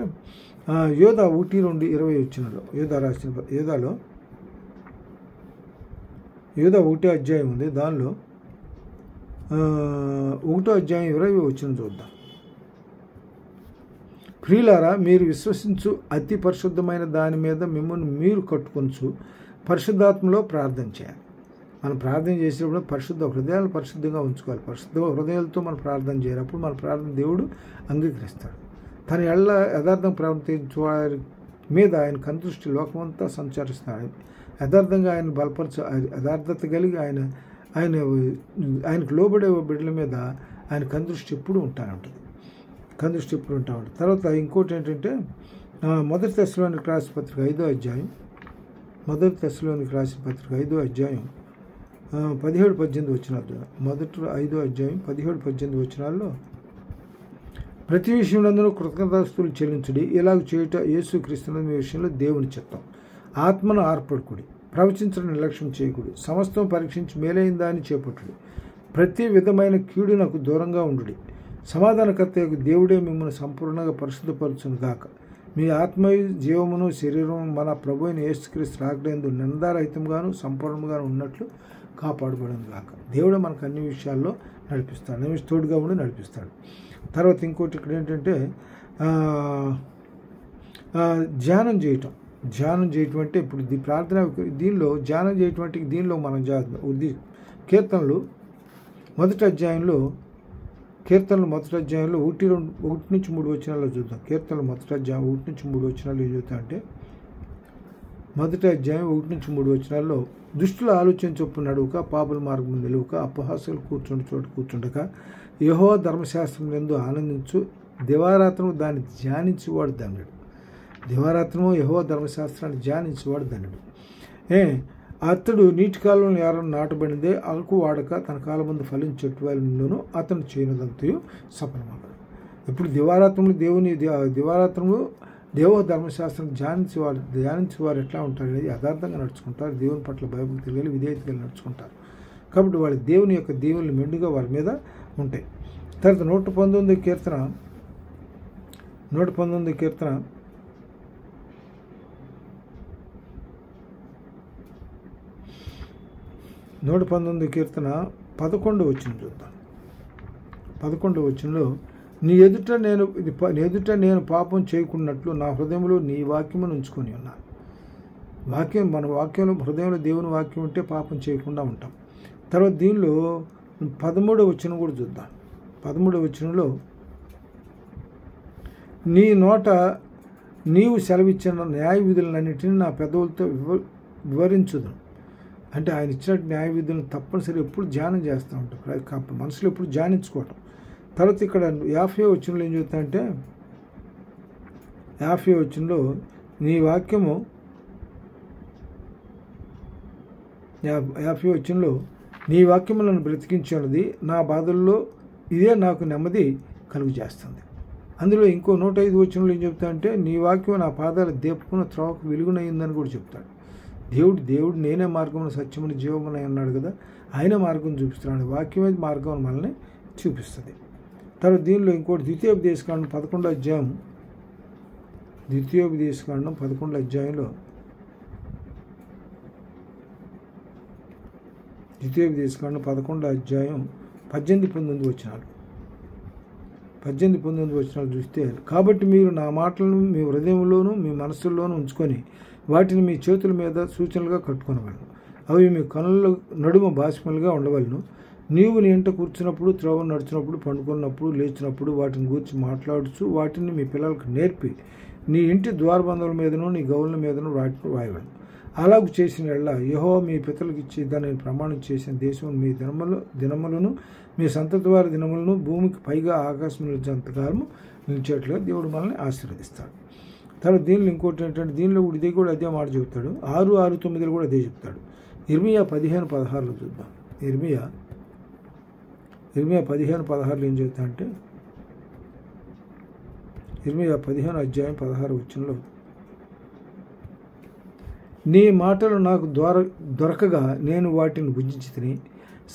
యోధ 1:2-20 వచ్చినలో యోధ 1వ అధ్యాయం ఉంది, దానిలో 1వ అధ్యాయం 20 వచ్చిన చూద్దాం. ప్రియులారా, మీరు విశ్వసించు అతి పరిశుద్ధమైన దాని మీద మిమ్మల్ని మీరు కట్టుకొనచ్చు పరిశుద్ధాత్మలో ప్రార్థన చేయాలి. మనం ప్రార్థన చేసేటప్పుడు హృదయాలు పరిశుద్ధంగా ఉంచుకోవాలి. పరిశుద్ధ హృదయాలతో మనం ప్రార్థన చేయాలి. అప్పుడు మన ప్రార్థన దేవుడు అంగీకరిస్తాడు. తన యథార్థం ప్రవర్తించే వారి మీద ఆయన కందృష్టి లోకమంతా సంచరిస్తున్నాడు. యథార్థంగా ఆయన యథార్థత కలిగి ఆయనకు లోబడే బిడ్డల మీద ఆయన కందృష్టి ఎప్పుడు ఉంటుంది. తర్వాత ఇంకోటి ఏంటంటే మొదటి తెస్సలోనికీయులకు రాసిన పత్రిక 5వ అధ్యాయం 17-18 వచనాలు. మొదటి 5వ అధ్యాయం 17-18 వచనాల్లో ప్రతి విషయంలో కృతజ్ఞతాస్తుతులు చెల్లించుడి, ఇలాగ చేయుట యేసుక్రీస్తు మీ విషయంలో దేవుని చిత్తం. ఆత్మను ఆర్పడుకుడి, ప్రవచించడం నిర్లక్ష్యం చేయకుడి, సమస్తం పరీక్షించి మేలైన దాన్ని చేపట్టుడి, ప్రతి విధమైన కీడునకు దూరంగా ఉండుడి. సమాధానకర్త యొక్క దేవుడే మిమ్మల్ని సంపూర్ణంగా పరిశుద్ధపరచును గాక. మీ ఆత్మ జీవమును శరీరం మన ప్రభు అయిన యేసుక్రీస్తు రాకడందు నిందారహితంగాను సంపూర్ణంగాను ఉన్నట్లు కాపాడబడను గాక. దేవుడు మనకు అన్ని విషయాల్లో నడిపిస్తాడు, తోడుగా ఉండి నడిపిస్తాడు. తర్వాత ఇంకోటి ఇక్కడ ఏంటంటే ధ్యానం చేయటం అంటే ఇప్పుడు ప్రార్థన దీనిలో ధ్యానం చేయటం దీనిలో మనం కీర్తనలు మొదటి అధ్యాయంలో 1-3 వచనాల్లో చూద్దాం. కీర్తనలు మొదటి అధ్యాయం 1-3 వచనాలు ఏం చూద్దామంటే మొదటి అధ్యాయం 1-3 వచనాల్లో దుష్టుల ఆలోచన చొప్పున నడువుక, పాపుల మార్గం నిలువక, అపహాస్యులు కూర్చుండి చోటు కూర్చుండక, యెహోవా ధర్మశాస్త్రం యందు ఆనందించు, దివారాత్రము దాన్ని ధ్యానించేవాడు ధన్యుడు. యెహోవా ధర్మశాస్త్రాన్ని ధ్యానించేవాడు ధన్యుడు. అతడు నీటి కాలంలో ఎవరైనా నాటబడిందే అలకు వాడక తన కాలం ముందు ఫలించేట్టు వాళ్ళను అతను చేయనదంతయు సఫలమగడు. ఇప్పుడు దివారాత్రములు దేవ ధర్మశాస్త్రం ధ్యానించేవారు ఎట్లా ఉంటారు అనేది యథార్థంగా నడుచుకుంటారు. దేవుని పట్ల భయభక్తి కలిగి విధేయత కలిగి నడుచుకుంటారు. కాబట్టి వాళ్ళ దేవుని యొక్క దీవులు మెండుగా వారి మీద ఉంటాయి. తర్వాత 119 కీర్తన 11 కీర్తన 11 వచనం చూద్దాం. 11 వచనంలో నీ ఎదుట నేను పాపం చేయకున్నట్లు నా హృదయంలో నీ వాక్యమును ఉంచుకొని ఉన్నాను. మన వాక్యంలో హృదయంలో దేవుని వాక్యం ఉంటే పాపం చేయకుండా ఉంటాం. తర్వాత దీనిలో 13వ వచనం కూడా చూద్దాం. 13వ వచనంలో నీ నోట నీవు సెలవిచ్చిన న్యాయ విధులన్నిటిని నా పెదవులతో వివరించుదు. అంటే ఆయన ఇచ్చిన న్యాయ విధులను తప్పనిసరి ఎప్పుడు ధ్యానం చేస్తూ ఉంటాం, మనసులో ఎప్పుడు ధ్యానించుకోవటం. తర్వాత ఇక్కడ 50వ వచనంలో ఏం చెప్తానంటే 50వ వచనంలో నీ వాక్యము 50వ వచనంలో నీ వాక్యము నన్ను బ్రతికించున్నది, నా బాధల్లో ఇదే నాకు నెమ్మది కలుగు చేస్తుంది. అందులో ఇంకో 105 వచనంలో ఏం చెప్తానంటే నీ వాక్యం నా పాదాల దీపమున త్రోవకు వెలుగునయ్యిందని కూడా చెప్తాడు. దేవుడు నేనే మార్గమును సత్యమును జీవమునై అన్నాడు కదా, ఆయన మార్గం చూపిస్తున్నాడు. వాక్యమే మార్గం మనల్ని చూపిస్తుంది. తర్వాత దీనిలో ఇంకోటి ద్వితీయోపదేశకాండం 11వ అధ్యాయం 11వ అధ్యాయంలో ద్వితీయోపదేశకాండం 11వ అధ్యాయం 18-19 వచనాలు. 18-19 వచనాలు చూస్తే, కాబట్టి మీరు నా మాటలను మీ హృదయంలోనూ మీ మనస్సుల్లోనూ ఉంచుకొని వాటిని మీ చేతుల మీద సూచనలుగా కట్టుకొనవలను. అవి మీ కనుల నడుమ బాష్పములుగా ఉండవలను. నీవు నీ ఇంట కూర్చున్నప్పుడు, త్రోవ నడుచున్నప్పుడు, పండుకున్నప్పుడు, లేచినప్పుడు వాటిని గూర్చి మాట్లాడుచు వాటిని మీ పిల్లలకు నేర్పి నీ ఇంటి ద్వారబంధువుల మీదను నీ గౌళ్ళ మీదను వాయవలను. అలాగూ చేసిన ఎడల యెహోవా మీ పితరులకు ఇచ్చి దానిని ప్రమాణం చేసిన దేశం మీ దినములను మీ సంతతి వారి దినములను భూమికి పైగా ఆకాశం నిలిచేంతకాలము నిలిచేట్లుగా దేవుడు మనల్ని ఆశీర్వదిస్తాడు. తర్వాత దీనిలో ఇంకోటి ఏంటంటే, దీనిలో ఇది కూడా అదే మాట చెబుతాడు. 6, 6, 9 కూడా అదే చెప్తాడు. ఇర్మియా 15:16 చూద్దాం. ఇర్మియా 15:16 ఏం చెబుతా అంటే, ఇర్మియా 15:16 నీ మాటలు నాకు దొరకగా నేను వాటిని భుజించి తిని,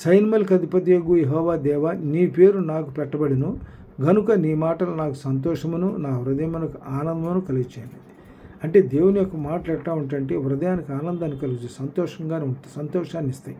సైన్మలకు అధిపతియగు యెహోవా దేవా, నీ పేరు నాకు పెట్టబడిను గనుక నీ మాటలు నాకు సంతోషమును నా హృదయమునకు ఆనందమును కలిగించాను. అంటే దేవుని యొక్క మాటలు ఎట్లా ఉంటాయంటే హృదయానికి ఆనందాన్ని కలిగి సంతోషాన్ని ఇస్తాయి.